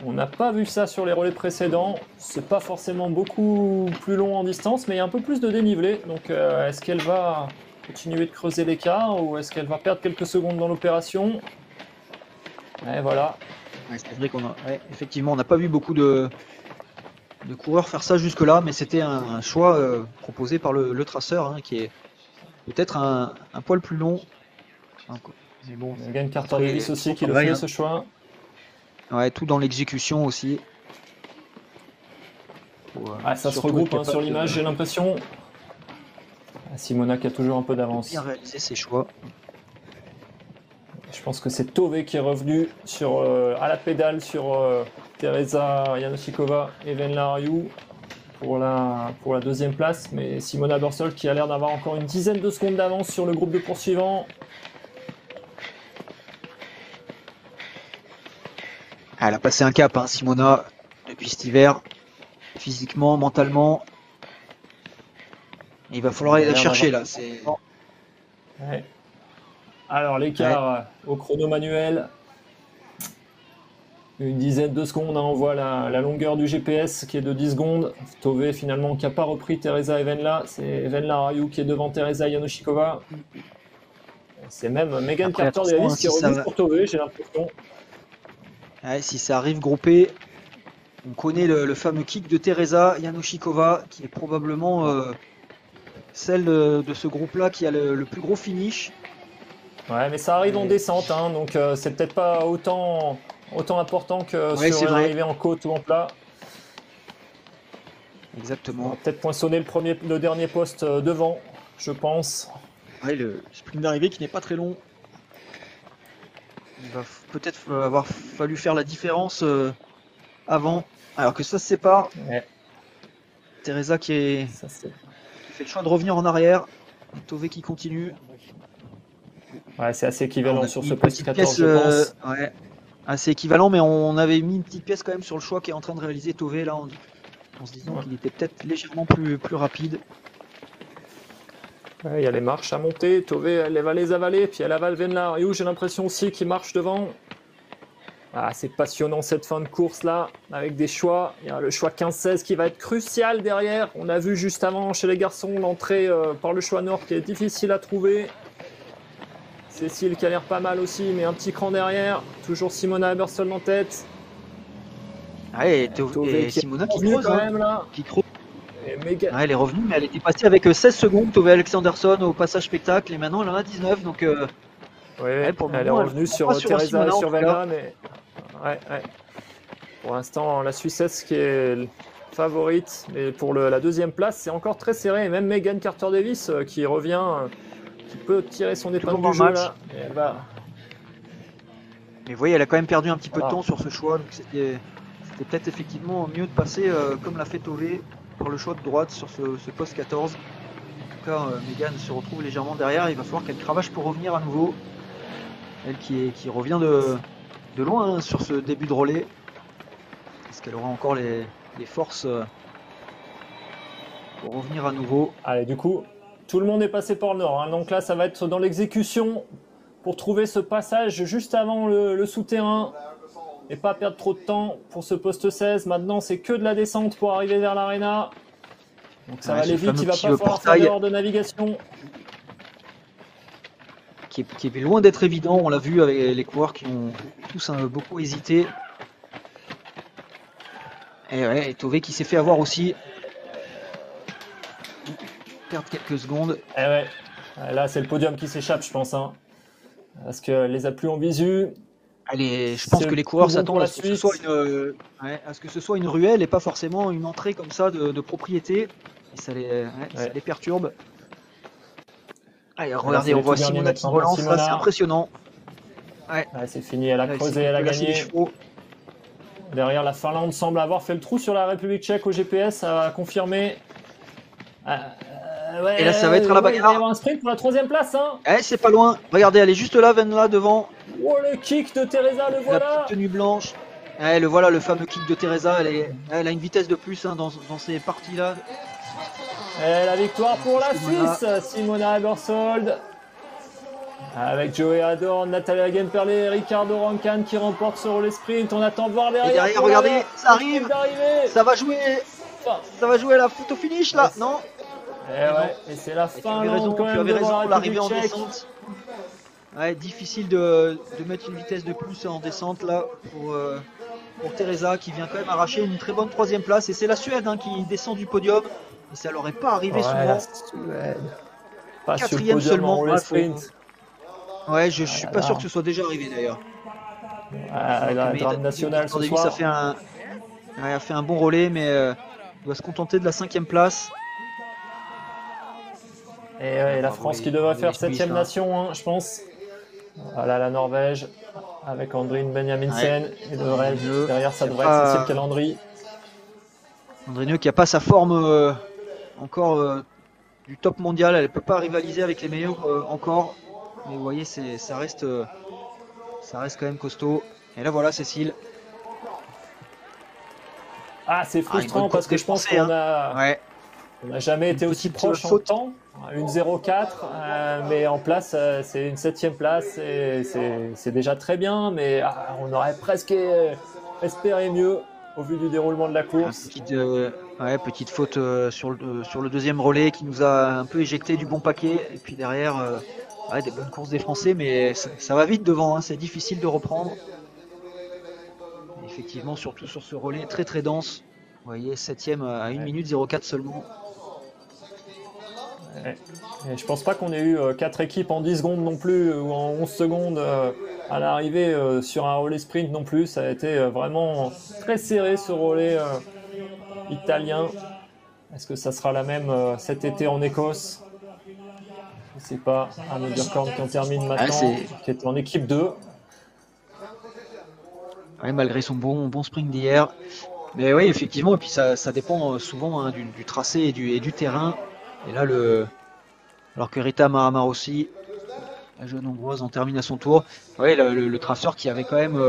On n'a pas vu ça sur les relais précédents. C'est pas forcément beaucoup plus long en distance, mais il y a un peu plus de dénivelé. Donc, est-ce qu'elle va continuer de creuser l'écart ou est-ce qu'elle va perdre quelques secondes dans l'opération? Et voilà. Ouais, c'est vrai qu'on a, effectivement, on n'a pas vu beaucoup de coureurs faire ça jusque-là, mais c'était un choix proposé par le traceur, hein, qui est peut-être un poil plus long. Mais bon, Megan Carter-Davis aussi qui le fait ce choix. Ouais, tout dans l'exécution aussi. Ça se regroupe hein, sur l'image, j'ai l'impression. Simona qui a toujours un peu d'avance. Bien réalisé ses choix. Je pense que c'est Tove qui est revenu à la pédale sur Teresa Janošíková et Venla Ariou pour la 2e place. Mais Simona Börsel qui a l'air d'avoir encore une dizaine de secondes d'avance sur le groupe de poursuivants. Elle a passé un cap, hein, Simona, depuis cet hiver, physiquement, mentalement. Il va falloir aller la chercher là. Ouais. Alors l'écart au chrono manuel, une dizaine de secondes, hein, on voit la longueur du GPS qui est de 10 secondes. Tove finalement qui n'a pas repris Teresa et Venla, c'est Venla Ariou qui est devant Teresa Janošíková. C'est même Megan Carter-Davis qui est revenue pour Tove, j'ai l'impression. Ouais, si ça arrive groupé, on connaît le fameux kick de Teresa Janošíková qui est probablement celle de ce groupe-là qui a le plus gros finish. Ouais, mais ça arrive en descente, hein, donc c'est peut-être pas autant important que sur une arrivée en côte ou en plat. Exactement. On va peut-être poinçonner le dernier poste devant, je pense. Ouais, le sprint d'arrivée qui n'est pas très long. Il va peut-être avoir fallu faire la différence avant, alors que ça se sépare. Ouais. Teresa qui fait le choix de revenir en arrière. Et Tove qui continue. Ouais, c'est assez équivalent sur ce poste 14, je pense. Ouais, assez équivalent, mais on avait mis une petite pièce quand même sur le choix qu'est en train de réaliser Tove là, en se disant qu'il était peut-être légèrement plus rapide. Ouais, il y a les marches à monter, Tove elle va les avaler, puis elle avale Venla Ariou, j'ai l'impression aussi qu'il marche devant. Ah, c'est passionnant cette fin de course là, avec des choix. Il y a le choix 15-16 qui va être crucial derrière. On a vu juste avant chez les garçons l'entrée par le choix nord qui est difficile à trouver. Cécile qui a l'air pas mal aussi, mais un petit cran derrière. Toujours Simona Börsel en tête. Ouais, et Simona qui creuse quand même là. Qui creuse. Ouais, elle est revenue, mais elle était passée avec 16 secondes, Tove Alexandersson au passage spectacle, et maintenant elle en a 19, donc... elle est revenue sur Teresa et sur Venla, mais... Ouais. Pour l'instant, la Suissesse qui est favorite, mais pour la 2e place, c'est encore très serré, et même Megan Carter-Davis qui revient, qui peut tirer son épingle du jeu là. Et elle va... Mais vous voyez, elle a quand même perdu un petit peu de temps sur ce choix, donc c'était peut-être effectivement mieux de passer comme l'a fait Tove par le choix de droite sur ce poste 14. En tout cas, Megan se retrouve légèrement derrière, il va falloir qu'elle cravache pour revenir à nouveau. Elle qui revient de loin hein, sur ce début de relais. Est-ce qu'elle aura encore les forces pour revenir à nouveau? Allez, du coup, tout le monde est passé par le nord, hein, donc là ça va être dans l'exécution pour trouver ce passage juste avant le souterrain et pas perdre trop de temps pour ce poste 16. Maintenant c'est que de la descente pour arriver vers l'aréna. Donc ça va aller ce vite, fameux il va petit pas falloir faire portail d'erreur de navigation. qui est loin d'être évident. On l'a vu avec les coureurs qui ont tous beaucoup hésité. Et ouais, et Tové qui s'est fait avoir aussi. Perdre quelques secondes. Et ouais, là c'est le podium qui s'échappe, je pense. Hein. Parce que les a plus en visu. Allez, je pense que les coureurs s'attendent à ce que ce soit une ruelle et pas forcément une entrée comme ça de propriété. Et ça les perturbe. Allez, regardez, on voit Simona qui relance, là c'est impressionnant. Ouais, c'est fini, elle a creusé, elle a gagné. Derrière, la Finlande semble avoir fait le trou sur la République tchèque au GPS, ça a confirmé. Et là, ça va être à la bagarre. Il va y avoir un sprint pour la 3e place. Hein. C'est pas loin. Regardez, elle est juste là, Venla devant. Oh, le kick de Teresa, le voilà. La petite tenue blanche. Le voilà, le fameux kick de Teresa. Elle a une vitesse de plus hein, dans ces parties-là. Et la victoire pour la Suisse, Simona Aebersold. Avec Joey Adorn, Natalia Gemperle, Ricardo Rancan qui remporte ce relais sprint. On attend de voir derrière. Et derrière, regardez, ça arrive. Ça va jouer. Ça va jouer à la photo finish là, non? Et c'est la fin. Tu avais raison, l'arrivée en descente. Ouais, difficile de mettre une vitesse de plus en descente là pour Teresa qui vient quand même arracher une très bonne 3e place. Et c'est la Suède hein, qui descend du podium. Et ça leur est pas arrivé souvent. 4e seulement. Ouais, je suis pas sûr que ce soit déjà arrivé d'ailleurs. La drame nationale ce soir. A fait un bon relais, mais doit se contenter de la 5e place. Et la France qui devrait faire 7e nation, hein, je pense. Voilà la Norvège avec Andrine Benjaminsen et derrière ça devrait être Cécile Calandry. Andrine qui n'a pas sa forme encore du top mondial, elle ne peut pas rivaliser avec les meilleurs encore. Mais vous voyez, ça reste quand même costaud. Et là voilà Cécile. C'est frustrant parce que je pense qu'on n'a jamais été aussi proche en temps. Une 0,4, mais en place, c'est une 7e place et c'est déjà très bien, mais on aurait presque espéré mieux au vu du déroulement de la course. Petite faute sur le 2e relais qui nous a un peu éjecté du bon paquet. Et puis derrière, des bonnes courses des Français, mais ça va vite devant, hein, c'est difficile de reprendre. Et effectivement, surtout sur ce relais très très dense. Vous voyez, 7e à 1 minute 04 seulement. Et je pense pas qu'on ait eu 4 équipes en 10 secondes non plus ou en 11 secondes à l'arrivée sur un relais sprint non plus. Ça a été vraiment très serré ce relais italien. Est-ce que ça sera la même cet été en Écosse? Je sais pas. Arnaud Durkorn qui en termine maintenant, qui est en équipe 2. Malgré son bon sprint d'hier. Mais oui, effectivement, et puis ça dépend souvent hein, du tracé et du terrain. Et là, alors que Rita Mahamar aussi, la jeune hongroise, en termine à son tour. Oui, le traceur qui avait quand même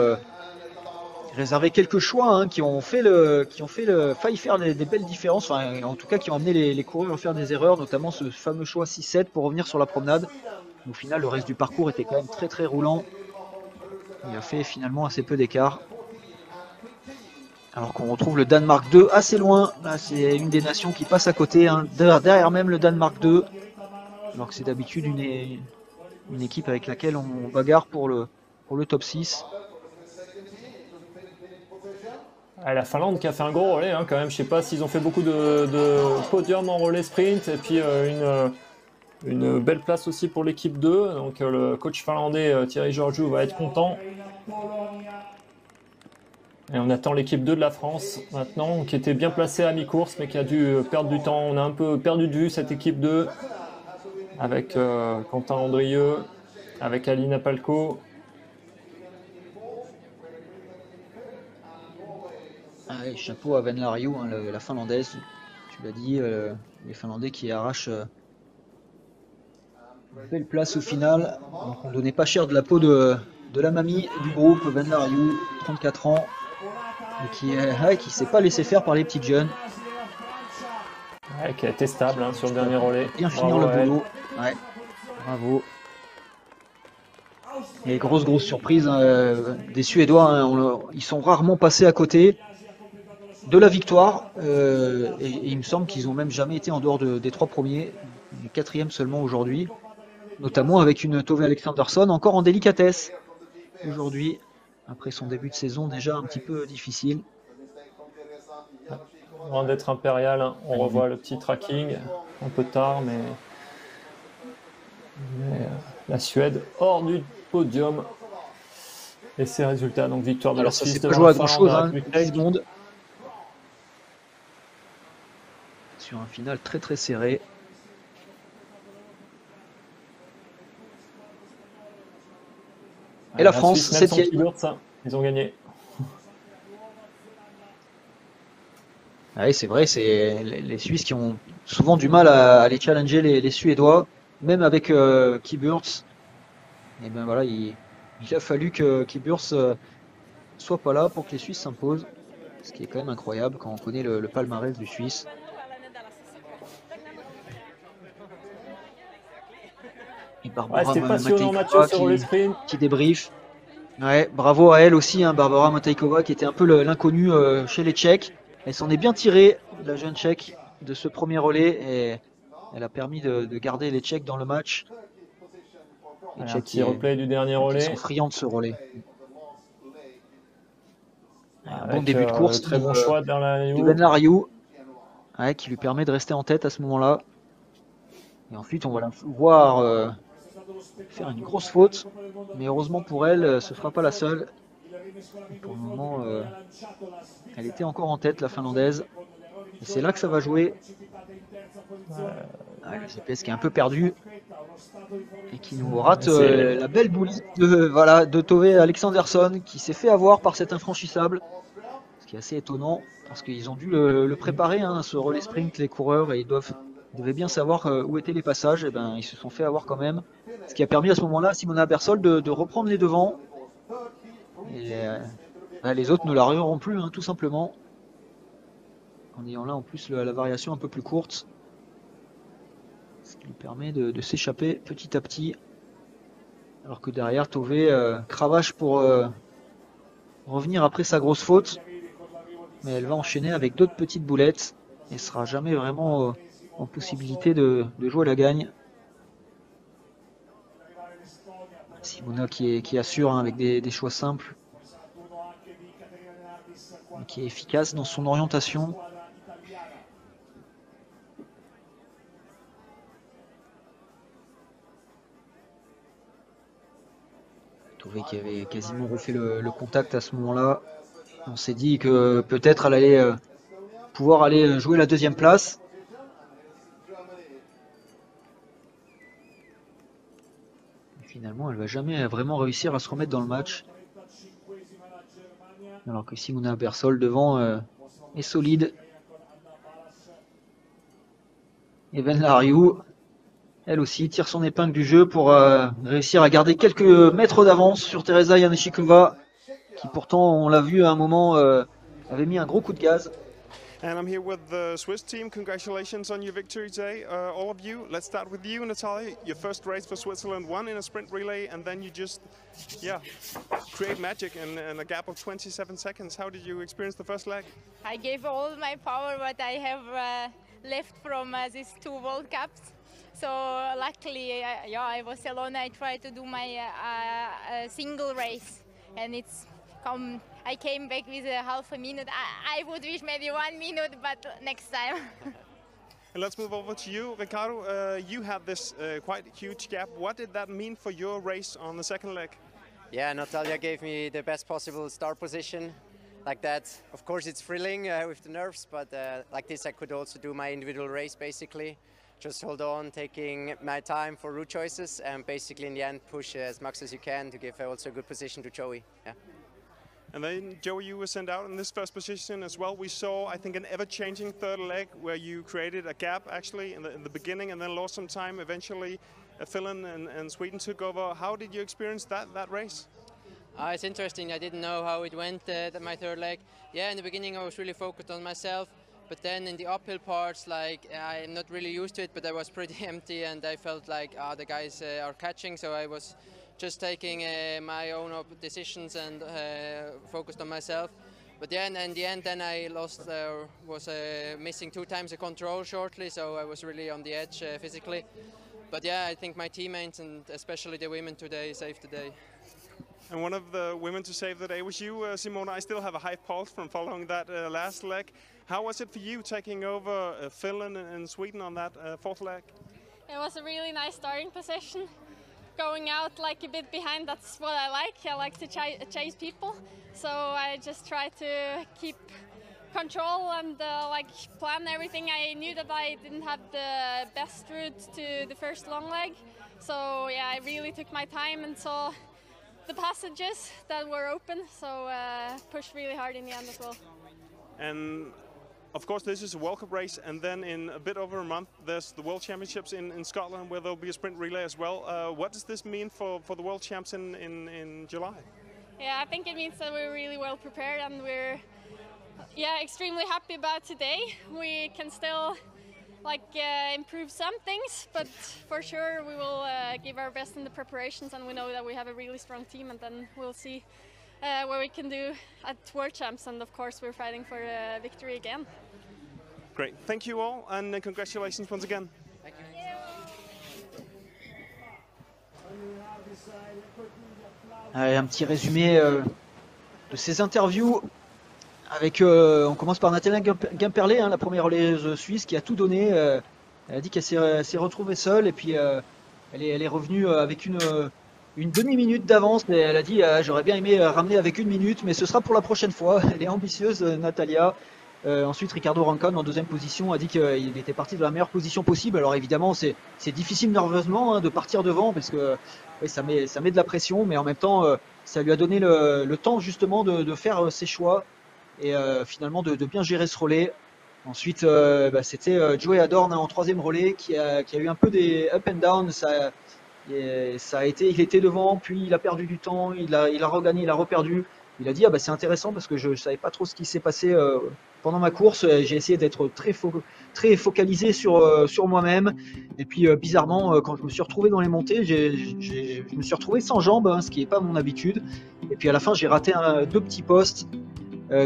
réservé quelques choix, hein, qui ont failli faire des belles différences, enfin, en tout cas qui ont amené les coureurs à faire des erreurs, notamment ce fameux choix 6-7 pour revenir sur la promenade. Au final, le reste du parcours était quand même très très roulant. Il a fait finalement assez peu d'écart. Alors qu'on retrouve le Danemark 2 assez loin. Là, c'est une des nations qui passe à côté, hein, derrière même le Danemark 2. Alors que c'est d'habitude une équipe avec laquelle on bagarre pour le top 6. La Finlande qui a fait un gros relais hein, quand même. Je sais pas s'ils ont fait beaucoup de podiums en relais sprint. Et puis une belle place aussi pour l'équipe 2. Donc le coach finlandais Thierry Georgiou va être content. Et on attend l'équipe 2 de la France maintenant, qui était bien placée à mi-course, mais qui a dû perdre du temps. On a un peu perdu de vue cette équipe 2, avec Quentin Andrieux, avec Alina Palko. Chapeau à Venla Riou, hein, la Finlandaise, tu l'as dit, les Finlandais qui arrachent une belle place au final. Donc on ne donnait pas cher de la peau de la mamie du groupe, Venla Riou, 34 ans. Et qui s'est pas laissé faire par les petites jeunes. Qui a été stable hein, sur le dernier relais. Bien finir le boulot. Bravo. Et grosse surprise des Suédois. Hein, ils sont rarement passés à côté. de la victoire. Et il me semble qu'ils n'ont même jamais été en dehors des 3 premiers, le 4e seulement aujourd'hui, notamment avec une Tove Alexandersson encore en délicatesse aujourd'hui, après son début de saison déjà un petit peu difficile. Avant d'être impérial, hein, on revoit le petit tracking, un peu tard, mais la Suède hors du podium. Et ses résultats, donc victoire de Alors la ça Suisse s'est pas devant joué la à grand Finlande, chose, la hein, République 10 tchèque. secondes. Sur un final très très serré. Et la France, Suisse, même sans 7e. Kiburtz, hein, ils ont gagné. Ah oui, c'est vrai, c'est les Suisses qui ont souvent du mal à aller challenger les Suédois, même avec Kiburtz. Et ben voilà, il a fallu que Kiburtz soit pas là pour que les Suisses s'imposent, ce qui est quand même incroyable quand on connaît le palmarès du Suisse. Et Ouais, Barbara c'était passionnant, Mathieu, Matejkova sur le sprint. qui débriefe. Ouais, bravo à elle aussi, hein, Barbara Matejkova, qui était un peu l'inconnue chez les Tchèques. Elle s'en est bien tirée, la jeune Tchèque, de ce premier relais, et elle a permis de garder les Tchèques dans le match. Les Allez, un Tchèques petit replay du dernier qui sont relais. friands de ce relais. Un bon Avec début de le course très bon choix dans la de Ben Liu. Lariou, ouais, qui lui permet de rester en tête à ce moment-là. Et ensuite, on va la voir faire une grosse faute, mais heureusement pour elle, ce ne sera pas la seule. Et pour le moment, elle était encore en tête, la Finlandaise. Et c'est là que ça va jouer. Le GPS qui est un peu perdu et qui nous rate la belle boulette de Tove Alexandersson, qui s'est fait avoir par cet infranchissable. Ce qui est assez étonnant parce qu'ils ont dû le préparer, hein, ce relais sprint, les coureurs, et ils devaient bien savoir où étaient les passages. Et ben ils se sont fait avoir quand même. Ce qui a permis à ce moment-là à Simona Bersol de reprendre les devants. Et les autres ne l'arriveront plus, hein, tout simplement. En ayant là en plus la variation un peu plus courte. Ce qui lui permet de s'échapper petit à petit. Alors que derrière, Tove cravache pour revenir après sa grosse faute. Mais elle va enchaîner avec d'autres petites boulettes. Et sera jamais vraiment en possibilité de jouer la gagne. Simona qui assure, hein, avec des choix simples. Qui est efficace dans son orientation. Tove qui avait quasiment refait le contact à ce moment-là. On s'est dit que peut-être elle allait pouvoir aller jouer la deuxième place. Et finalement, elle va jamais vraiment réussir à se remettre dans le match. Alors que Simona Bersol devant est solide. Et Ben Lariou, elle aussi, tire son épingle du jeu pour réussir à garder quelques mètres d'avance sur Teresa Yanishikova, qui pourtant, on l'a vu à un moment, avait mis un gros coup de gaz. And I'm here with the Swiss team. Congratulations on your victory today, all of you. Let's start with you, Natalia. Your first race for Switzerland, won in a sprint relay, and then you just, create magic in a gap of 27 seconds. How did you experience the first leg? I gave all my power what I have left from these 2 World Cups. So luckily, I was alone. I tried to do my single race, and I came back with a half a minute. I would wish maybe 1 minute, but next time. And let's move over to you, Ricardo. You had this quite huge gap. What did that mean for your race on the second leg? Yeah, Natalia gave me the best possible start position. Like that, of course, it's thrilling with the nerves, but like this, I could also do my individual race, basically. Just hold on, taking my time for route choices, and basically in the end push as much as you can to give also a good position to Joey. Yeah. And then, Joey, you were sent out in this first position as well. We saw, I think, an ever-changing third leg where you created a gap, actually, in the beginning and then lost some time. Eventually, Finland and Sweden took over. How did you experience that race? It's interesting. I didn't know how it went, my third leg. Yeah, in the beginning, I was really focused on myself. But then in the uphill parts, I'm not really used to it, but I was pretty empty and I felt like the guys are catching. So I was just taking my own decisions and focused on myself. But yeah, and in the end, then I lost, was missing 2 times the control shortly, so I was really on the edge physically. But yeah, I think my teammates and especially the women today saved the day. And one of the women to save the day was you, Simona. I still have a high pulse from following that last leg. How was it for you taking over Finland and Sweden on that 4th leg? It was a really nice starting position. Going out like a bit behind, that's what I like. I like to chase people. So I just try to keep control and like plan everything. I knew that I didn't have the best route to the first long leg. So yeah, I really took my time and saw the passages that were open. So pushed really hard in the end as well. And of course, this is a World Cup race, and then in a bit over a month, there's the World Championships in Scotland, where there'll be a sprint relay as well. What does this mean for the World Champs in July? Yeah, I think it means that we're really well prepared, and we're extremely happy about today. We can still improve some things, but for sure we will give our best in the preparations, and we know that we have a really strong team, and then we'll see what we can do at World Champs, and of course we're fighting for victory again. Great, thank you all, and congratulations once again. Thank you. Allez, un petit résumé de ces interviews avec, on commence par Natalia Gimperlé, la première relayeuse suisse qui a tout donné. Elle a dit qu'elle s'est retrouvée seule et puis elle est revenue avec une demi-minute d'avance et elle a dit j'aurais bien aimé ramener avec 1 minute, mais ce sera pour la prochaine fois. Elle est ambitieuse, Natalia. Ensuite, Ricardo Rancon en 2e position a dit qu'il était parti de la meilleure position possible. Alors évidemment, c'est difficile nerveusement de partir devant parce que ça met de la pression, mais en même temps, ça lui a donné le temps justement de faire ses choix et finalement de bien gérer ce relais. Ensuite, c'était Joey Adorn en 3e relais qui a eu un peu des up and down. Il était devant, puis il a perdu du temps, il a regagné, il a reperdu. Il a dit c'est intéressant parce que je savais pas trop ce qui s'est passé pendant ma course. J'ai essayé d'être très focalisé sur moi-même. Et puis bizarrement, quand je me suis retrouvé dans les montées, je me suis retrouvé sans jambes, ce qui n'est pas mon habitude. Et puis à la fin, j'ai raté 2 petits postes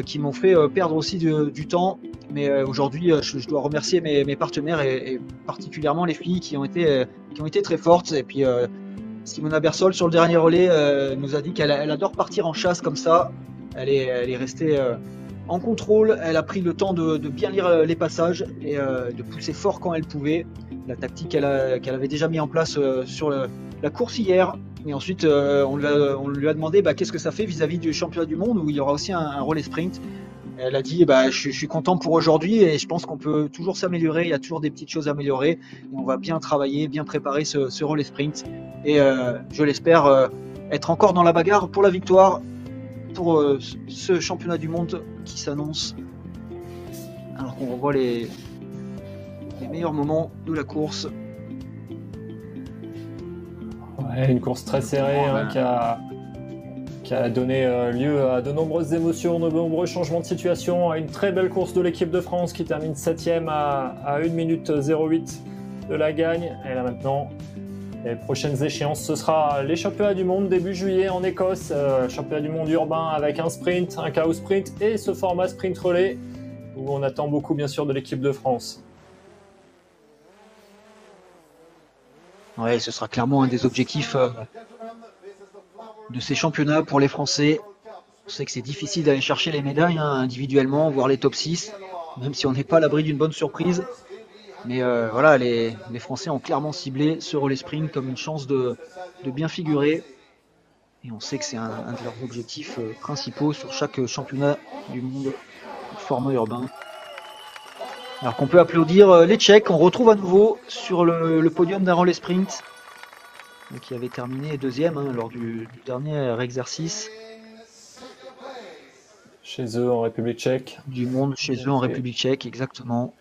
qui m'ont fait perdre aussi du temps. Mais aujourd'hui, je dois remercier mes partenaires et particulièrement les filles qui ont été très fortes. Et puis Simona Bersol sur le dernier relais nous a dit qu'elle adore partir en chasse comme ça. Elle est restée en contrôle, elle a pris le temps de bien lire les passages et de pousser fort quand elle pouvait. La tactique qu'elle avait déjà mis en place sur la course hier. Et ensuite, on lui a demandé qu'est-ce que ça fait vis-à-vis du championnat du monde où il y aura aussi un relais sprint. Elle a dit je suis content pour aujourd'hui et je pense qu'on peut toujours s'améliorer, il y a toujours des petites choses à améliorer et on va bien travailler, bien préparer ce relais sprint et je l'espère être encore dans la bagarre pour la victoire pour ce championnat du monde qui s'annonce alors qu'on revoit les meilleurs moments de la course. Ouais, une course très serrée qui a donné lieu à de nombreuses émotions, de nombreux changements de situation, à une très belle course de l'équipe de France qui termine 7e à 1 minute 08 de la gagne. Et là maintenant, les prochaines échéances, ce sera les championnats du monde début juillet en Écosse, championnat du monde urbain avec un sprint, un chaos sprint et ce format sprint relais où on attend beaucoup bien sûr de l'équipe de France. Ouais, ce sera clairement un des objectifs de ces championnats pour les Français. On sait que c'est difficile d'aller chercher les médailles individuellement, voire les top 6, même si on n'est pas à l'abri d'une bonne surprise. Mais voilà, les Français ont clairement ciblé ce relais sprint comme une chance de bien figurer. Et on sait que c'est un de leurs objectifs principaux sur chaque championnat du monde format urbain. Alors qu'on peut applaudir les Tchèques, on retrouve à nouveau sur le podium d'un relais sprint qui avait terminé 2e lors du dernier exercice. Chez eux en République tchèque. Du monde chez eux en République tchèque, exactement.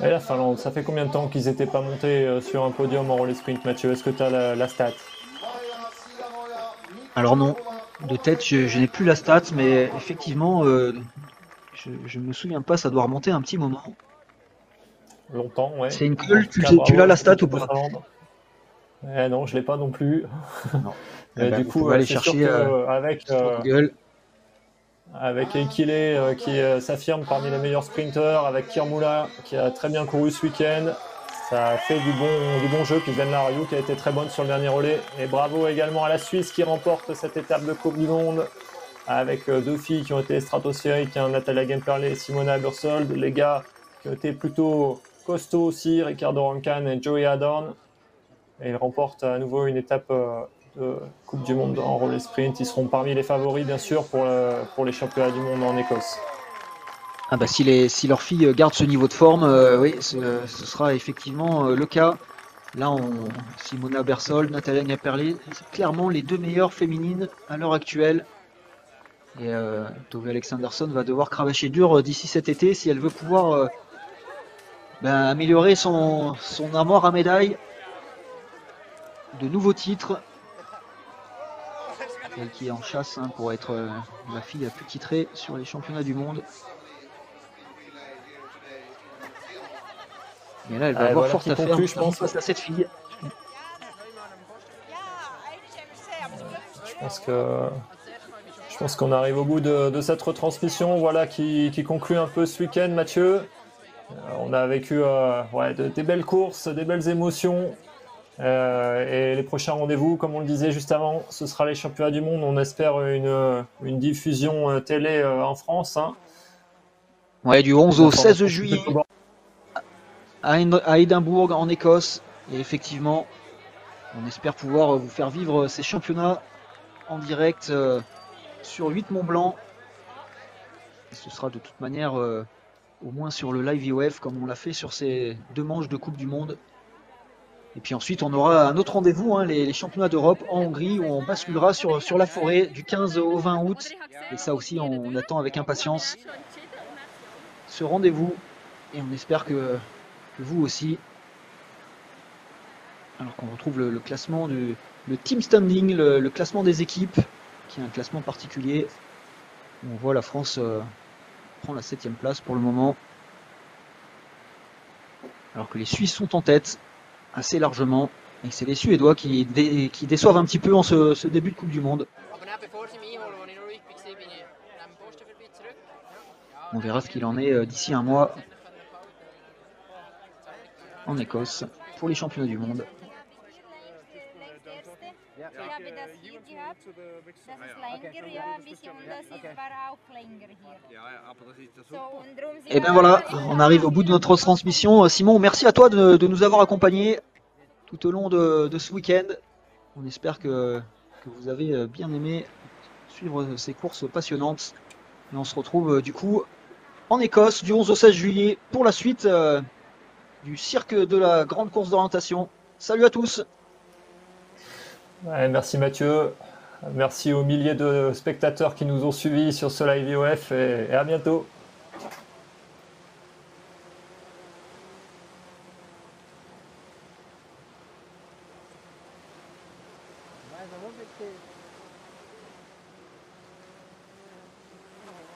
Et la Finlande, ça fait combien de temps qu'ils n'étaient pas montés sur un podium en relais sprint, Mathieu? Est-ce que tu as la stat? Alors non, de tête je n'ai plus la stat, mais effectivement je me souviens pas, ça doit remonter un petit moment. Longtemps, ouais. C'est une colle, tu l'as la stat ou pas? Non, je l'ai pas non plus. Non. Et du Vous coup, pouvez aller c'est sûr chercher sur Google. avec Ekile qui s'affirme parmi les meilleurs sprinteurs, avec Kirmula qui a très bien couru ce week-end. Ça fait du bon jeu. Puis Zen Lariou qui a été très bonne sur le dernier relais. Et bravo également à la Suisse qui remporte cette étape de Coupe du Monde avec deux filles qui ont été stratosphériques, Natalia Gemperle et Simona Bursold. Les gars qui ont été plutôt costauds aussi, Ricardo Rancan et Joey Adorn. Et ils remportent à nouveau une étape de Coupe du Monde en relais sprint. Ils seront parmi les favoris, bien sûr, pour les championnats du monde en Écosse. Ah bah si leurs filles gardent ce niveau de forme, oui, ce sera effectivement le cas. Là, Simona Bersold, Natalia Gnaperlé, c'est clairement les deux meilleures féminines à l'heure actuelle. Et Tove Alexandersson va devoir cravacher dur d'ici cet été si elle veut pouvoir améliorer son armoire à médailles. De nouveaux titres. Elle qui est en chasse pour être la fille la plus titrée sur les championnats du monde. Et là, elle va avoir forte affaire je pense, face à cette fille. Je pense qu'on arrive au bout de cette retransmission, voilà, qui conclut un peu ce week-end, Mathieu. On a vécu des belles courses, des belles émotions. Et les prochains rendez-vous, comme on le disait juste avant, ce sera les championnats du monde. On espère une diffusion télé en France. Hein. Ouais, du 11 au 16 juillet à Édimbourg, en Écosse. Et effectivement, on espère pouvoir vous faire vivre ces championnats en direct sur 8 Mont Blanc. Et ce sera de toute manière au moins sur le live IOF comme on l'a fait sur ces deux manches de Coupe du Monde. Et puis ensuite, on aura un autre rendez-vous, les championnats d'Europe en Hongrie, où on basculera sur la forêt du 15 au 20 août. Et ça aussi, on attend avec impatience ce rendez-vous. Et on espère que vous aussi. Alors qu'on retrouve le classement le team standing, le classement des équipes, qui est un classement particulier. On voit la France prend la 7e place pour le moment. Alors que les Suisses sont en tête assez largement. Et c'est les Suédois qui déçoivent un petit peu en ce début de Coupe du Monde. On verra ce qu'il en est d'ici un mois en Écosse pour les championnats du monde. Et bien voilà, on arrive au bout de notre transmission. Simon, merci à toi de nous avoir accompagnés tout au long de ce week-end. On espère que vous avez bien aimé suivre ces courses passionnantes. Et on se retrouve du coup en Écosse du 11 au 16 juillet pour la suite du cirque de la grande course d'orientation. Salut à tous. Ouais, merci Mathieu. Merci aux milliers de spectateurs qui nous ont suivis sur ce live IOF et à bientôt. Ouais, ça va,